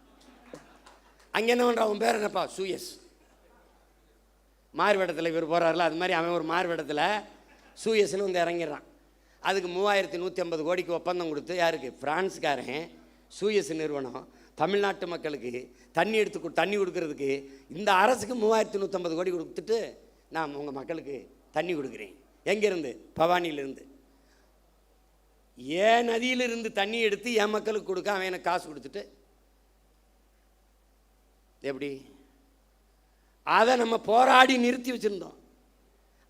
அங்கே என்ன பண்ணுறான்? அவன் பேர் என்னப்பா? சூயஸ். மார்வேடத்தில் இவர் போகிறாரில்ல, அது மாதிரி அவன் ஒரு மார்வேடத்தில் சூயஸ்ன்னு வந்து இறங்கிடுறான். அதுக்கு 3150 கோடிக்கு ஒப்பந்தம் கொடுத்து, யாருக்கு? பிரான்ஸ்காரன் சூயஸ் நிறுவனம் தமிழ்நாட்டு மக்களுக்கு தண்ணி கொடுக்கறதுக்கு இந்த அரசுக்கு 3150 கோடி கொடுத்துட்டு, நான் உங்கள் மக்களுக்கு தண்ணி கொடுக்குறேன். எங்கேருந்து? பவானியிலிருந்து. ஏன் நதியிலிருந்து தண்ணி எடுத்து என் மக்களுக்கு கொடுக்க அவன் எனக்கு காசு கொடுத்துட்டு எப்படி? அதை நம்ம போராடி நிறுத்தி வச்சுருந்தோம்.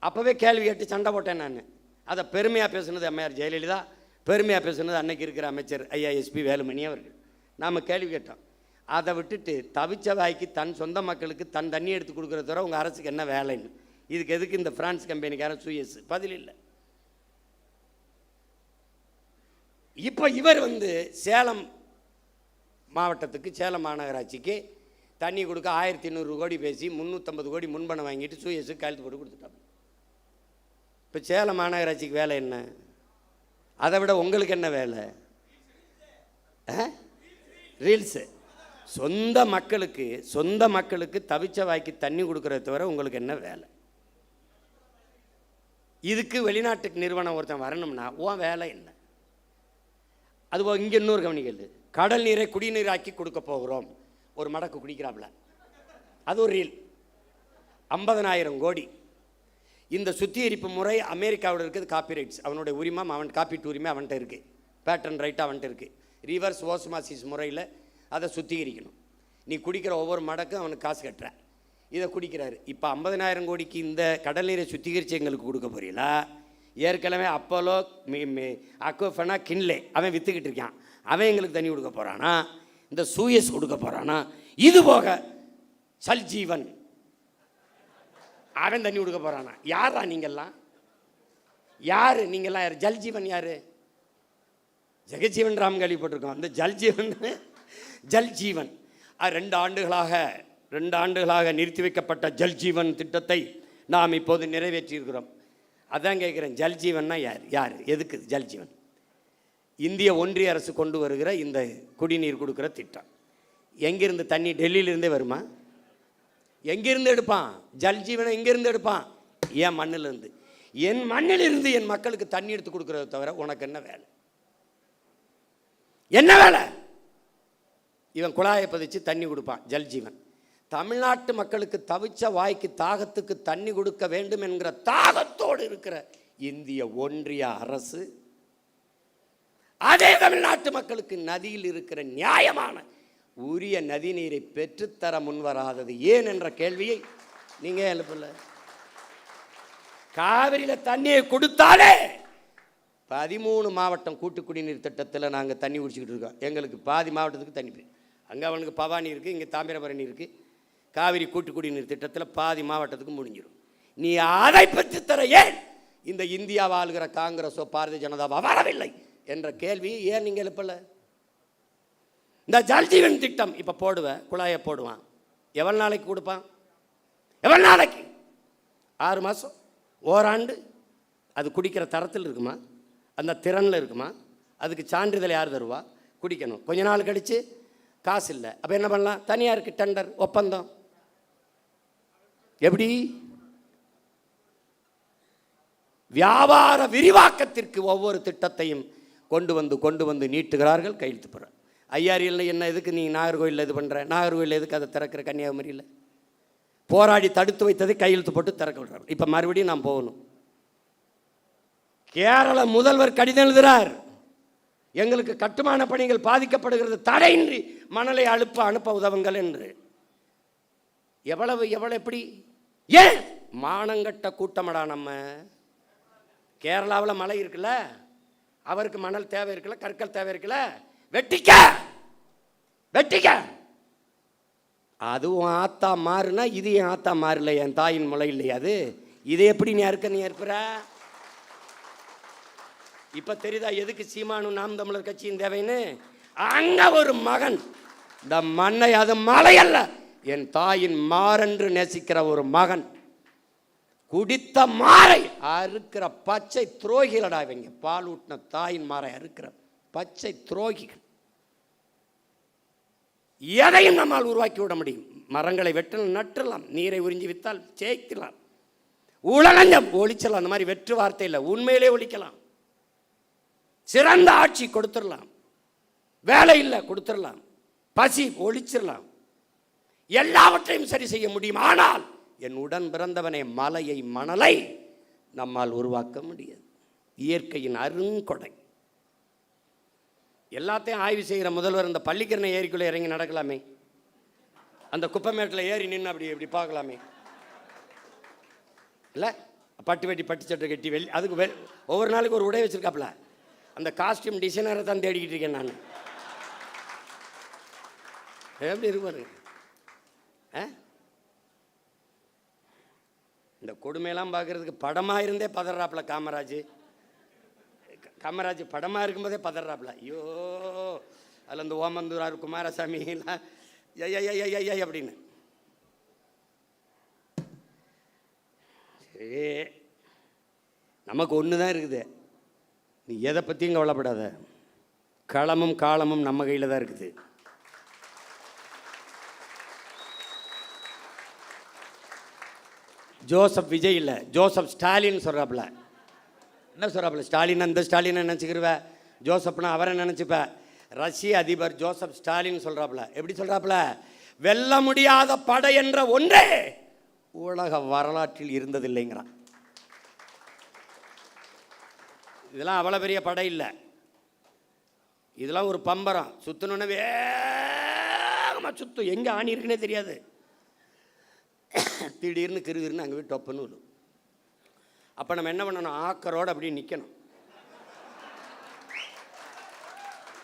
அப்போவே கேள்வி கேட்டு சண்டை போட்டேன் நான். அதை பெருமையாக பேசுனது அம்மையார் ஜெயலலிதா, பெருமையாக பேசுனது அன்னைக்கு இருக்கிற அமைச்சர் ஐயா எஸ்பி வேலுமணி அவர்கள். நாம் கேள்வி கேட்டோம். அதை விட்டுட்டு தவிச்ச வாய்க்கு தன் சொந்த மக்களுக்கு தண்ணி எடுத்து கொடுக்குறத தவிர உங்கள் அரசுக்கு என்ன வேலைன்னு. இதுக்கு எதுக்கு இந்த பிரான்ஸ் கம்பெனிக்காரன் சூயஸ்? பதில் இல்லை. இப்போ இவர் வந்து சேலம் மாவட்டத்துக்கு, சேலம் மாநகராட்சிக்கு தண்ணி கொடுக்க 1200 கோடி பேசி 350 கோடி முன்பணம் வாங்கிட்டு சூயஸுக்கு கையெழுத்து போட்டு கொடுத்துட்டாங்க. இப்போ சேலம் மாநகராட்சிக்கு வேலை என்ன? அதை விட உங்களுக்கு என்ன வேலை? ரீல்ஸு. சொந்த மக்களுக்கு தவிச்ச வாய்க்கு தண்ணி கொடுக்குறத தவிர உங்களுக்கு என்ன வேலை? இதுக்கு வெளிநாட்டுக்கு நிறுவனம் ஒருத்தன் வரணும்னா உன் வேலை என்ன? அதுபோல் இங்கே இன்னொரு கவனிக்கல், கடல் நீரை குடிநீராக்கி கொடுக்க போகிறோம். ஒரு மடக்கு குடிக்கிறாப்புல, அது ஒரு ரீல். 50,000 கோடி. இந்த சுத்திகரிப்பு முறை அமெரிக்காவில் இருக்குது. காப்பிரைட்ஸ் அவனுடைய உரிமை, அவன் காப்பீட்டு உரிமை அவன்கிட்ட இருக்குது. பேட்டன் ரைட் அவன்கிட்ட இருக்குது. ரிவர்ஸ் ஓஸ்மாசிஸ் முறையில் அதை சுத்திகரிக்கணும். நீ குடிக்கிற ஒவ்வொரு மடக்கும் அவனுக்கு காசு கட்டுற. இதை குடிக்கிறாரு. இப்போ 50,000 கோடிக்கு இந்த கடல் நீரை சுத்திகரித்து எங்களுக்கு கொடுக்க போறீங்களா? ஏற்கனவே அப்போலோ அக்வஃபனா கின்லே அவன் விற்றுக்கிட்டு இருக்கான். அவன் எங்களுக்கு தண்ணி கொடுக்க போகிறானா? இந்த சூயஸ் கொடுக்க போகிறானா? இது போக சல்ஜீவன் அவன் தண்ணி கொடுக்க போகிறானா? யாரா நீங்கள்லாம்? யார் நீங்கள்லாம்? யார்? ஜல்ஜீவன் யார்? ஜெகஜீவன் ராம் கேள்விப்பட்டிருக்கோம். அந்த ஜல்ஜீவன் 2 ஆண்டுகளாக நிறுத்தி வைக்கப்பட்ட ஜல்ஜீவன் திட்டத்தை நாம் இப்போது நிறைவேற்றியிருக்கிறோம். அதான் கேட்குறேன், ஜல்ஜீவன்னா யார்? எதுக்கு ஜல்ஜீவன்? இந்திய ஒன்றிய அரசு கொண்டு வருகிற இந்த குடிநீர் கொடுக்குற திட்டம் எங்கிருந்து தண்ணி டெல்லியிலிருந்தே வருமா? எங்கிருந்து எடுப்பான்? ஜல் ஜீவனை எங்கிருந்து எடுப்பான்? என் மண்ணிலிருந்து. என் மண்ணிலிருந்து என் மக்களுக்கு தண்ணி எடுத்து கொடுக்கறத தவிர உனக்கு என்ன வேலை? என்ன வேலை? இவன் குழாயை பதிச்சு தண்ணி கொடுப்பான், ஜல் ஜீவன். தமிழ்நாட்டு மக்களுக்கு தவிச்ச வாய்க்கு தாகத்துக்கு தண்ணி கொடுக்க வேண்டும் என்கிற தாகத்தோடு இருக்கிற இந்திய ஒன்றிய அரசு அதே தமிழ்நாட்டு மக்களுக்கு நதியில் இருக்கிற நியாயமான உரிய நதி நீரை பெற்றுத்தர முன்வராதது ஏன் என்ற கேள்வியை நீங்க எழுப்பல. காவிரியில தண்ணியை கொடுத்தாலே 13 மாவட்டம் கூட்டு குடிநீர் திட்டத்தில் நாங்கள் தண்ணி குடிச்சிக்கிட்டு இருக்கோம். எங்களுக்கு பாதி மாவட்டத்துக்கு தண்ணி. அங்கே அவனுக்கு பவானி இருக்குது, இங்கே தாமிரபரணி இருக்குது. காவிரி கூட்டு குடிநீர் திட்டத்தில் பாதி மாவட்டத்துக்கு முடிஞ்சிடும். நீ அதை பெற்று தர ஏன் இந்த இந்தியா ஆளுகிற காங்கிரஸோ பாரதிய ஜனதாவோ வரவில்லை என்ற கேள்வி ஏன் நீங்கள் எழுப்பல? இந்த ஜல்ஜீவன் திட்டம் இப்போ போடுவேன், குழாயை போடுவான். எவ்வளோ நாளைக்கு கொடுப்பான்? எவ்வளோ நாளைக்கு? 6 மாதம், ஓராண்டு. அது குடிக்கிற தரத்தில் இருக்குமா? அந்த திறனில் இருக்குமா? அதுக்கு சான்றிதழ் யார் தருவா? குடிக்கணும். கொஞ்ச நாள் கழித்து காசு இல்லை, அப்போ என்ன பண்ணலாம்? தனியாருக்கு டெண்டர், ஒப்பந்தம். எப்படி? வியாபார விரிவாக்கத்திற்கு ஒவ்வொரு திட்டத்தையும் கொண்டு வந்து நீட்டுகிறார்கள், கையெழுத்து போடுற. ஐயாரியில் என்ன எதுக்கு நீ நாகர்கோயிலில் இது பண்ணுற? நாகர்கோயில் எதுக்கு அதை திறக்கிற? கன்னியாகுமரியில் போராடி தடுத்து வைத்ததை கையெழுத்து போட்டு திறக்க விடுறாங்க. இப்போ மறுபடியும் நான் போகணும். கேரள முதல்வர் கடிதம் எழுதுகிறார், எங்களுக்கு கட்டுமான பணிகள் பாதிக்கப்படுகிறது, தடையின்றி மணலை அனுப்ப உதவுங்கள் என்று. எவ்வளவு எப்படி? ஏன்? மானங்கட்ட கூட்டமடா நம்ம. கேரளாவில் மழை இருக்குல்ல, அவருக்கு மணல் தேவை இருக்குல்ல, கற்கள் தேவை இருக்குல்ல, வெட்டிக்க. அதுவும் ஆத்தா மாறுனா இது என் ஆத்தா மாறல, என் தாயின் முளை இல்லையா அது? இதை எப்படி நீ ஏற்புற? இப்ப தெரியுதா எதுக்கு சீமானும் நாம் தமிழர் கட்சியின் தேவைன்னு? அங்க ஒரு மகன் இந்த மண்ணை, அது மலை அல்ல, என் தாயின் மாறென்று நேசிக்கிற ஒரு மகன் குடித்த மாறை அறுக்கிற பச்சை துரோகிகளடா இவங்க. பால் ஊட்டின தாயின் மாறை அறுக்கிற பச்சை துரோகிகள். எதையும் நம்மால் உருவாக்கி விட முடியும். மரங்களை வெட்டலாம், நட்டலாம், நீரை உறிஞ்சி வித்தால் ஜெயிக்கலாம், உலகஞ்சம் ஒழிச்சலாம். அந்த மாதிரி வெற்று வார்த்தை இல்லை, உண்மையிலே ஒழிக்கலாம். சிறந்த ஆட்சி கொடுத்துடலாம், வேலை இல்லை கொடுத்துடலாம், பசி ஒழிச்சிடலாம், எல்லாவற்றையும் சரி செய்ய முடியும். ஆனால் என் உடன் பிறந்தவனே, மலையை மணலை நம்மால் உருவாக்க முடியாது. இயற்கையின் அருங்கொடை. எல்லாத்தையும் ஆய்வு செய்கிற முதல்வர் இந்த பள்ளிக்கரணை ஏரிக்குள்ளே இறங்கி நடக்கலாமே, அந்த குப்பைமேட்டில் ஏறி நின்று அப்படி பார்க்கலாமே இல்லை? பட்டு வெட்டி பட்டு சட்டை கட்டி அதுக்கு ஒவ்வொரு நாளைக்கு ஒரு உடை வச்சிருக்காப்புல. அந்த காஸ்டியூம் டிசைனரை தான் தேடிக்கிட்டு இருக்கேன் நான். எப்படி இருப்பாரு? இந்த கொடுமையெல்லாம் பார்க்கறதுக்கு படமாக இருந்தே பதறாப்புல காமராஜ் படமாக இருக்கும்போதே பதறாப்புல. ஐயோ, அதில் இந்த ஓமந்தூரார் குமாரசாமிலாம் ஐயா அப்படின்னு. சரி, நமக்கு ஒன்று தான் இருக்குது. நீ எதை பற்றியும் கவலைப்படாத. களமும் காலமும் நம்ம கையில் தான் இருக்குது. ஜோசப் விஜய் இல்லை, ஜோசப் ஸ்டாலின் சொல்கிறாப்புல. என்ன சொல்கிறாப்புல? ஸ்டாலின் அந்த ஸ்டாலினை நினச்சிக்கிருவ, ஜோசப்னா அவரை நினச்சிப்ப. ரஷ்ய அதிபர் ஜோசப் ஸ்டாலின் சொல்கிறாப்புல. எப்படி சொல்கிறாப்புல? வெல்ல முடியாத படை என்ற ஒன்றே உலக வரலாற்றில் இருந்ததில்லைங்கிறான். இதெல்லாம் அவ்வளோ பெரிய படை இல்லை, இதெல்லாம் ஒரு பம்பரம். சுற்றணுன்னு வேகமாக சுற்றும், எங்கே ஆணி இருக்குன்னே தெரியாது. திடீர்னு கிருகிருன்னு அங்கே போய் டொப்புன்னு விடும். அப்போ நம்ம என்ன பண்ணணும்? ஆக்கரோடு அப்படியே நிற்கணும்.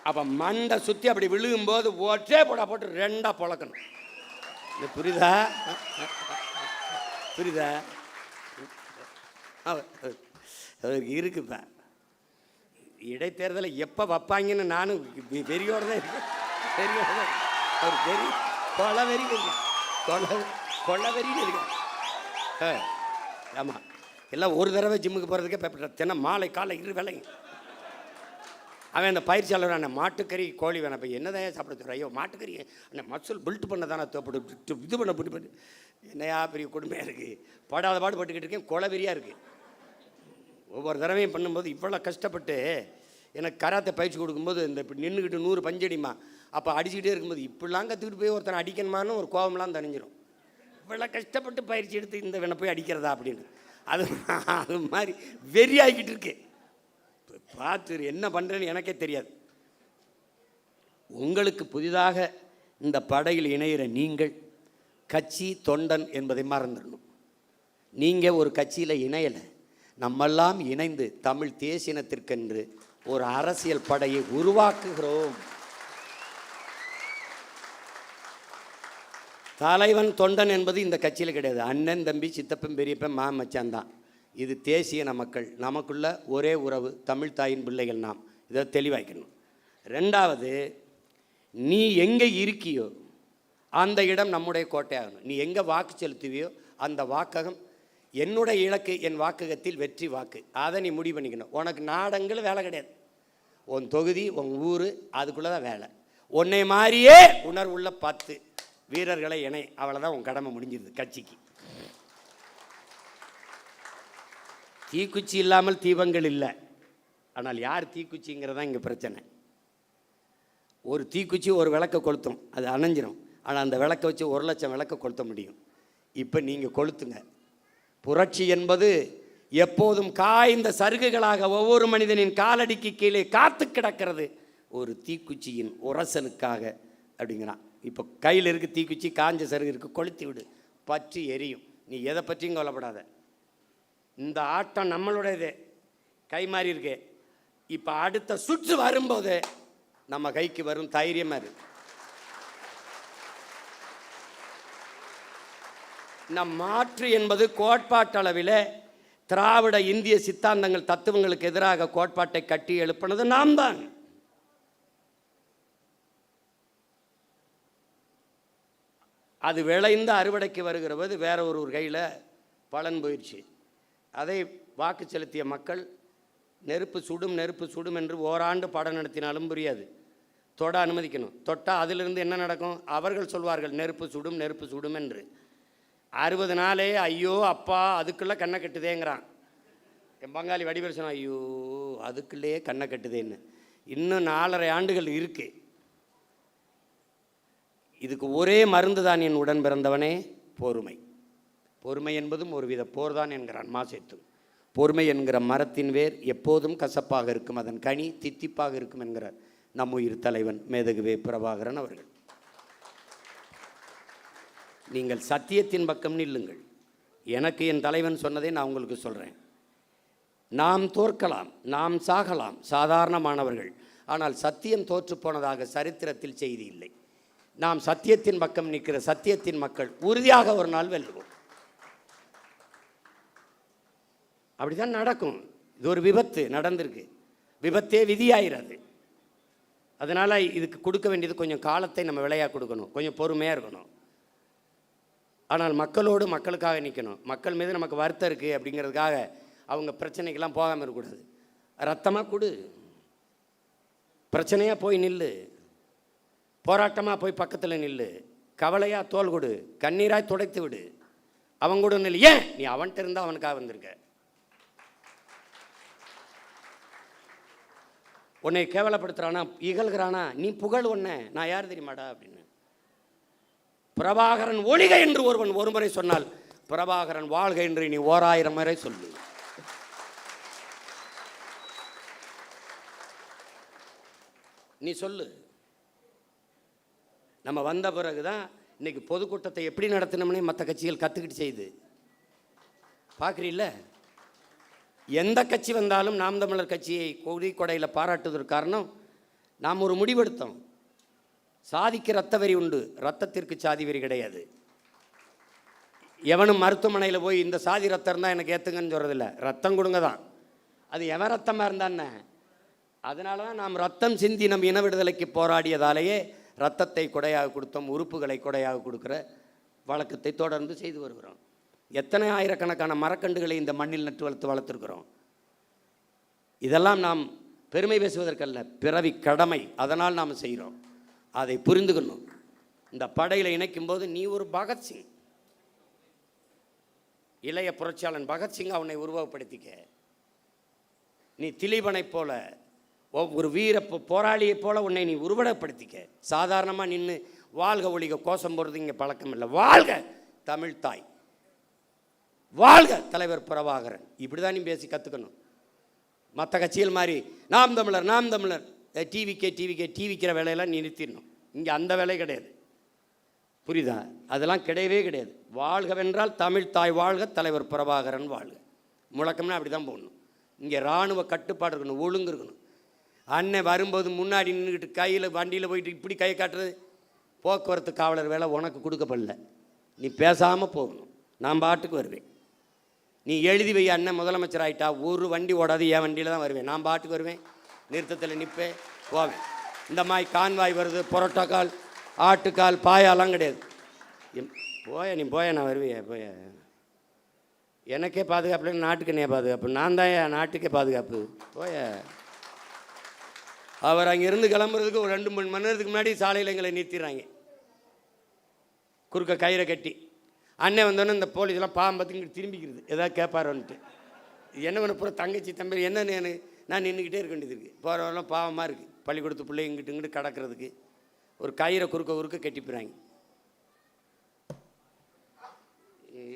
அப்போ மண்டை சுற்றி அப்படி விழுகும்போது ஒற்றே போட்டு 2ஆக பொழக்கணும். இது புரியுதா? அவருக்கு இருக்குப்ப. இடைத்தேர்தலை எப்போ வைப்பாங்கன்னு நானும் வெறியோடு தான் இருக்கேன். அவர் வெறி கொள்ளவெறின்னு இருக்கேன். ஆமாம், எல்லாம் ஒரு தடவை ஜிம்முக்கு போகிறதுக்கே தினம் மாலை காலை 2 வேளைங்க. அவன் அந்த பயிற்சியாளர் அண்ணன் மாட்டுக்கறி கோழி வேணாம், இப்போ என்னதான் சாப்பிட சொல்கிற, ஐயோ மாட்டுக்கறி அண்ணன் மசூல் பில்ட் பண்ண தானே தேவைப்பட்டு இது பண்ண என்னையா பெரிய கொடுமையாக இருக்குது, படாத பாடு பட்டுக்கிட்டு இருக்கேன், கொலவெறியாக இருக்குது. ஒவ்வொரு தடவையும் பண்ணும்போது இவ்வளோ கஷ்டப்பட்டு எனக்கு கராத்தை பயிற்சி கொடுக்கும்போது இந்த இப்படி நின்றுக்கிட்டு 100 பஞ்சடிமா அப்போ அடிச்சுக்கிட்டே இருக்கும்போது இப்படிலாம் கற்றுக்கிட்டு போய் ஒருத்தனை அடிக்கணுமான்னு ஒரு கோபம்லாம் தணிஞ்சிடும். இவ்வளோ கஷ்டப்பட்டு பயிற்சி எடுத்து இந்த வேணை போய் அடிக்கிறதா அப்படின்னு அது மாதிரி வெறியாகிக்கிட்டு இருக்கு. பார்த்து என்ன பண்ணுறேன்னு எனக்கே தெரியாது. உங்களுக்கு புதிதாக இந்த படையில் இணைகிற நீங்கள் கட்சி தொண்டன் என்பதை மறந்துடணும். நீங்கள் ஒரு கட்சியில் இணையலை, நம்மெல்லாம் இணைந்து தமிழ் தேசியனத்திற்கென்று ஒரு அரசியல் படையை உருவாக்குகிறோம். தலைவன் தொண்டன் என்பது இந்த கட்சியில் கிடையாது. அண்ணன் தம்பி சித்தப்பன் பெரியப்பன் மச்சான் தான். இது தேசியன மக்கள், நமக்குள்ள ஒரே உறவு, தமிழ் தாயின் பிள்ளைகள் நாம். இதை தெளிவாக்கணும். ரெண்டாவது, நீ எங்கே இருக்கியோ அந்த இடம் நம்முடைய கோட்டையாகணும். நீ எங்கே வாக்கு செலுத்துவியோ அந்த வாக்ககம் என்னுடைய இலக்கு, என் வாக்ககத்தில் வெற்றி வாக்கு. அதை நீ முடிவு பண்ணிக்கணும். உனக்கு நாடங்கள் வேலை கிடையாது. உன் தொகுதி, உன் ஊர், அதுக்குள்ளே தான் வேலை. உன்னை மாதிரியே உணர்வுள்ள 10 வீரர்களை இணை, அவ்வளோதான் உன் கடமை முடிஞ்சிருது கட்சிக்கு. தீக்குச்சி இல்லாமல் தீபங்கள் இல்லை. ஆனால் யார் தீக்குச்சிங்கிறதான் இங்கே பிரச்சனை. ஒரு தீக்குச்சி ஒரு விளக்கை கொளுத்தும், அது அணைஞ்சிரும். ஆனால் அந்த விளக்கை வச்சு 1 லட்சம் விளக்கை கொளுத்த முடியும். இப்போ நீங்கள் கொளுத்துங்க. புரட்சி என்பது எப்போதும் காய்ந்த சருகுகளாக ஒவ்வொரு மனிதனின் காலடிக்கு கீழே காத்து கிடக்கிறது ஒரு தீக்குச்சியின் உரசலுக்காக அப்படிங்கிறான். இப்போ கையில் இருக்குது தீக்குச்சி, காஞ்ச சருகு இருக்குது, கொளுத்தி விடு, பற்றி எரியும். நீ எதை பற்றியும் கவலைப்படாத. இந்த ஆட்டம் நம்மளுடையதே, கை மாறி இருக்கு. இப்போ அடுத்த சுற்று வரும்போது நம்ம கைக்கு வரும் தைரியமாக இருக்கு. நம் மாற்று என்பது கோட்பாட்டளவில் திராவிட இந்திய சித்தாந்தங்கள் தத்துவங்களுக்கு எதிராக கோட்பாட்டை கட்டி எழுப்பினது நாம் தான். அது விளைந்து அறுவடைக்கு வருகிற போது வேற ஒரு கையில் பலன் போயிடுச்சு. அதை வாக்கு செலுத்திய மக்கள் நெருப்பு சுடும் என்று ஓராண்டு பாடம் நடத்தினாலும் புரியாது. தொட அனுமதிக்கணும். தொட்டால் அதிலிருந்து என்ன நடக்கும்? அவர்கள் சொல்வார்கள் நெருப்பு சுடும் என்று. 60 நாளே ஐயோ அப்பா அதுக்குள்ளே கண்ணை கட்டுதேங்கிறான். என் பங்காளி வடிவேல் சொன்னான், ஐயோ அதுக்குள்ளேயே கண்ணை கட்டுதேன்னு. இன்னும் 4.5 ஆண்டுகள் இருக்கு. இதுக்கு ஒரே மருந்து தான் என் உடன் பிறந்தவனே, பொறுமை. பொறுமை என்பதும் ஒரு வித போர்தான் என்கிறான் மாசேத்து. பொறுமை என்கிற மரத்தின் வேர் எப்போதும் கசப்பாக இருக்கும், அதன் கனி தித்திப்பாக இருக்கும் என்கிறார் நம் உயிர் தலைவன் மேதகுவே பிரபாகரன் அவர்கள். நீங்கள் சத்தியத்தின் பக்கம் நில்லுங்கள். எனக்கு என் தலைவன் சொன்னதை நான் உங்களுக்கு சொல்கிறேன். நாம் தோற்கலாம், நாம் சாகலாம், சாதாரணமானவர்கள். ஆனால் சத்தியம் தோற்று போனதாக சரித்திரத்தில் செய்தி இல்லை. நாம் சத்தியத்தின் பக்கம் நிற்கிற சத்தியத்தின் மக்கள் உறுதியாக ஒரு நாள் வெல்லுவோம். அப்படிதான் நடக்கும். இது ஒரு விபத்து நடந்திருக்கு, விபத்தே விதியாகிறது. அதனால் இதுக்கு கொடுக்க வேண்டியது கொஞ்சம் காலத்தை நம்ம விலையாக கொடுக்கணும், கொஞ்சம் பொறுமையாக இருக்கணும். ஆனால் மக்களோடு மக்களுக்காக நிற்கணும். மக்கள் மீது நமக்கு வருத்தம் இருக்குது அப்படிங்கிறதுக்காக அவங்க பிரச்சனைக்கெல்லாம் போகாமல் இருக்கக்கூடாது. ரத்தமாக கொடு, பிரச்சனையாக போய் நில்லு, போராட்டமாக போய் பக்கத்தில் நில்லு, கவலையாக தோல் கொடு, கண்ணீராய் துடைத்து விடு, அவன் கூட நில்லு. ஏன் நீ அவன்கிட்ட இருந்தால் அவனுக்காக வந்திருக்க. உன்னை கேவலப்படுத்துகிறானா, இகழ்கிறானா, நீ புகழ் ஒன்ன, நான் யார் தெரியுமாடா அப்படின்னு. பிரபாகரன் ஒழிக என்று ஒருவன் ஒருமுறை சொன்னால் பிரபாகரன் வாழ்க என்று நீ 1000 முறை சொல்லு. நீ சொல்லு. நம்ம வந்த பிறகுதான் இன்னைக்கு பொதுக்கூட்டத்தை எப்படி நடத்தினோம்னே மற்ற கட்சிகள் கற்றுக்கிட்டு செய்து பார்க்குறீல்ல. எந்த கட்சி வந்தாலும் நாம் தமிழர் கட்சியை கொடையில் பாராட்டுவதற்கு காரணம், நாம் ஒரு முடிவெடுத்தோம். சாதிக்கு ரத்த வரி உண்டு, ரத்தத்திற்கு சாதி வரி கிடையாது. எவனும் மருத்துவமனையில் போய் இந்த சாதி ரத்தம் இருந்தால் எனக்கு ஏற்றுங்கன்னு சொல்கிறதில்ல, ரத்தம் கொடுங்க தான். அது எவன் ரத்தமாக இருந்தானே. அதனால தான் நாம் ரத்தம் சிந்தி நம் இன விடுதலைக்கு போராடியதாலேயே ரத்தத்தை கொடையாக கொடுத்தோம், உறுப்புகளை கொடையாக கொடுக்குற வழக்கத்தை தொடர்ந்து செய்து வருகிறோம். எத்தனை ஆயிரக்கணக்கான மரக்கண்டுகளை இந்த மண்ணில் நட்டு வளர்த்துருக்கிறோம். இதெல்லாம் நாம் பெருமை பேசுவதற்கல்ல, பிறவி கடமை. அதனால் நாம் செய்கிறோம். அதை புரிந்துக்கணும். இந்த படையில் இணைக்கும் போது நீ ஒரு பகத்சிங், இளைய புரட்சியாளன் பகத்சிங் அவனை உருவகப்படுத்திக்க. நீ திலீபனைப் போல ஒரு வீர போராளியைப் போல உன்னை நீ உருவகப்படுத்திக்க. சாதாரணமாக நின்று வாழ்க ஒழிக கோஷம் போடுறது இங்கே பழக்கம் இல்லை. வாழ்க தமிழ் தாய், வாழ்க தலைவர் பிரபாகரன், இப்படி தான் நீ பேசி கற்றுக்கணும். மற்ற கட்சிகள் மாதிரி நாம் தமிழர் நாம் தமிழர் டிவிக்கிற வேலையெல்லாம் நீ நிறுத்திடணும். இங்கே அந்த வேலை கிடையாது, புரியுதா? அதெல்லாம் கிடையவே கிடையாது. வாழ்கவென்றால் தமிழ் தாய் வாழ்க, தலைவர் பிரபாகரன் வாழ்க. முழக்கம்னா அப்படி தான் போடணும். இங்கே இராணுவ கட்டுப்பாடு இருக்கணும், ஒழுங்கு இருக்கணும். அண்ணன் வரும்போது முன்னாடி நின்றுக்கிட்டு கையில் வண்டியில் போயிட்டு இப்படி கை காட்டுறது போக்குவரத்து காவலர் வேலை உனக்கு கொடுக்கப்படல. நீ பேசாமல் போகணும். நான் பாட்டுக்கு வருவேன். நீ எழுதி வை, அண்ணன் முதலமைச்சர் ஆகிட்டா ஒரு வண்டி ஓடாது, என் வண்டியில் தான் வருவேன். நான் பாட்டுக்கு வருவேன், நிறுத்தத்தில் நிற்பேன், போவேன். இந்த மாதிரி கான்வாய் வருது, புரோட்டோக்கால், ஆட்டுக்கால், பாயாலாம் கிடையாது. நீ போய நான் வருவேன். போய எனக்கே பாதுகாப்பு இல்லை, நாட்டுக்கு என்ன பாதுகாப்பு? நான் தான் என் நாட்டுக்கே பாதுகாப்பு. போய அவர் அங்கேருந்து கிளம்புறதுக்கு ஒரு 2 மணி நேரத்துக்கு முன்னாடி சாலையில் எங்களை நிறுத்திடுறாங்க, குறுக்க கயிறை கட்டி. அண்ணன் வந்தோடனே இந்த போலீஸ்லாம் பாவம் பார்த்து இங்கிட்டு திரும்பிக்கிறது, எதாவது கேட்பாரோன்ட்டு. என்ன பண்ண பூரா தங்கச்சி தம்பி என்ன நான் நின்றுக்கிட்டே இருக்க வேண்டியது இருக்குது. போகிறவரெல்லாம் பாவமாக இருக்குது. பள்ளிக்கூடத்து பிள்ளை இங்கிட்டு இங்கிட்டு கடக்கிறதுக்கு ஒரு கயிறை குறுக்க கட்டிப்பிடுறாங்க.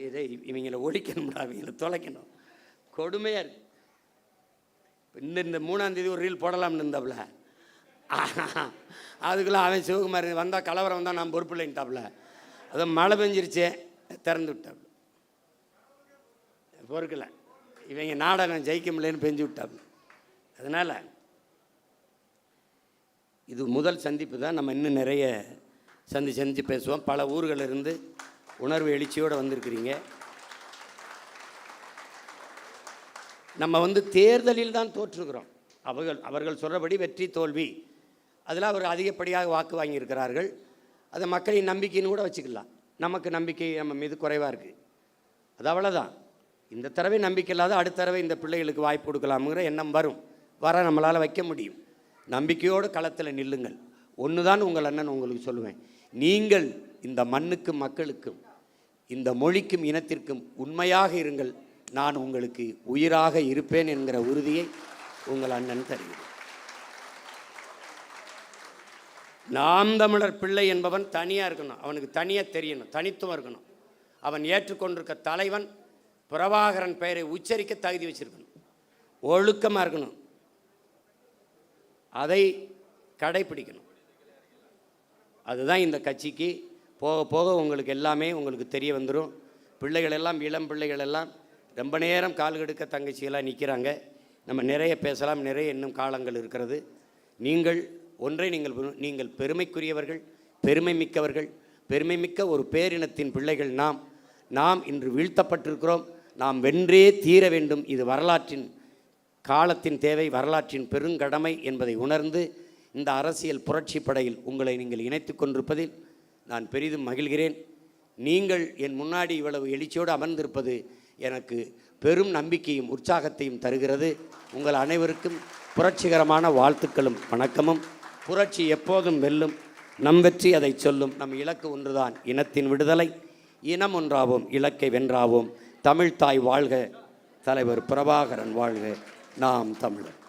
இதை இவங்களை ஒழிக்கணும்டா, இவங்களை தொலைக்கணும். கொடுமையாக இருக்குது. இந்த 3ஆம் தேதி ஒரு ரீல் போடலாம்னு இருந்தாப்புல, அதுக்குள்ளே அவன் சிவகுமார் வந்தால் கலவரம் வந்தால் நான் பொறுப்பு இல்லைன்ட்டாப்புல. அதை மழை பெஞ்சிருச்சே திறந்து விட்டாப்புல, பொறுக்கலை. இவங்க நாடகம் ஜெயிக்க முடியலன்னு பெஞ்சு விட்டாப்புல. அதனால் இது முதல் சந்திப்பு தான். நம்ம இன்னும் நிறைய சந்திச்சு பேசுவோம். பல ஊர்களில் இருந்து உணர்வு எழுச்சியோடு வந்திருக்கிறீங்க. நம்ம தேர்தலில் தான் தோற்றுக்கிறோம். அவர்கள் சொல்கிறபடி வெற்றி தோல்வி அதில் அவர் அதிகப்படியாக வாக்கு வாங்கியிருக்கிறார்கள். அதை மக்களின் நம்பிக்கைன்னு கூட வச்சுக்கலாம். நமக்கு நம்பிக்கை நம்ம மீது குறைவாக இருக்குது, அது அவ்வளோதான். இந்த தடவை நம்பிக்கை இல்லாத அடுத்த தடவை இந்த பிள்ளைகளுக்கு வாய்ப்பு கொடுக்கலாமுங்கிற எண்ணம் வர நம்மளால் வைக்க முடியும். நம்பிக்கையோடு களத்தில் நில்லுங்கள். ஒன்று தான் உங்கள் அண்ணன் உங்களுக்கு சொல்லுவேன், நீங்கள் இந்த மண்ணுக்கும் மக்களுக்கும் இந்த மொழிக்கும் இனத்திற்கும் உண்மையாக இருங்கள். நான் உங்களுக்கு உயிராக இருப்பேன் என்கிற உறுதியை உங்கள் அண்ணன் தருகிறேன். நாம் தமிழர் பிள்ளை என்பவன் தனியாக இருக்கணும், அவனுக்கு தனியாக தெரியணும், தனித்துவம் இருக்கணும். அவன் ஏற்றுக்கொண்டிருக்க தலைவன் பிரபாகரன் பெயரை உச்சரிக்க தகுதி வச்சிருக்கணும், ஒழுக்கமாக இருக்கணும், அதை கடைப்பிடிக்கணும். அதுதான் இந்த கட்சிக்கு போக போக உங்களுக்கு எல்லாமே உங்களுக்கு தெரிய வந்துடும். பிள்ளைகள் எல்லாம், இளம் பிள்ளைகள் எல்லாம் ரொம்ப நேரம் கால் கெடுக்க தங்கச்சிகளாக நிற்கிறாங்க. நம்ம நிறைய பேசலாம், நிறைய இன்னும் காலங்கள் இருக்கிறது. நீங்கள் பெருமைக்குரியவர்கள், பெருமை மிக்கவர்கள், பெருமை மிக்க ஒரு பேரினத்தின் பிள்ளைகள். நாம் இன்று வீழ்த்தப்பட்டிருக்கிறோம். நாம் வென்றே தீர வேண்டும். இது வரலாற்றின் காலத்தின் தேவை, வரலாற்றின் பெருங்கடமை என்பதை உணர்ந்து இந்த அரசியல் புரட்சி படையில் உங்களை நீங்கள் இணைத்து கொண்டிருப்பதில் நான் பெரிதும் மகிழ்கிறேன். நீங்கள் என் முன்னாடி இவ்வளவு எழுச்சியோடு அமர்ந்திருப்பது எனக்கு பெரும் நம்பிக்கையும் உற்சாகத்தையும் தருகிறது. உங்கள் அனைவருக்கும் புரட்சிகரமான வாழ்த்துக்களும் வணக்கமும். புரட்சி எப்போதும் வெல்லும், நம் வெற்றி அதை சொல்லும். நம் இலக்கு ஒன்றுதான், இனத்தின் விடுதலை. இனம் ஒன்றாவோம், இலக்கை வென்றாவோம். தமிழ்தாய் வாழ்க, தலைவர் பிரபாகரன் வாழ்க, நாம் தமிழர்.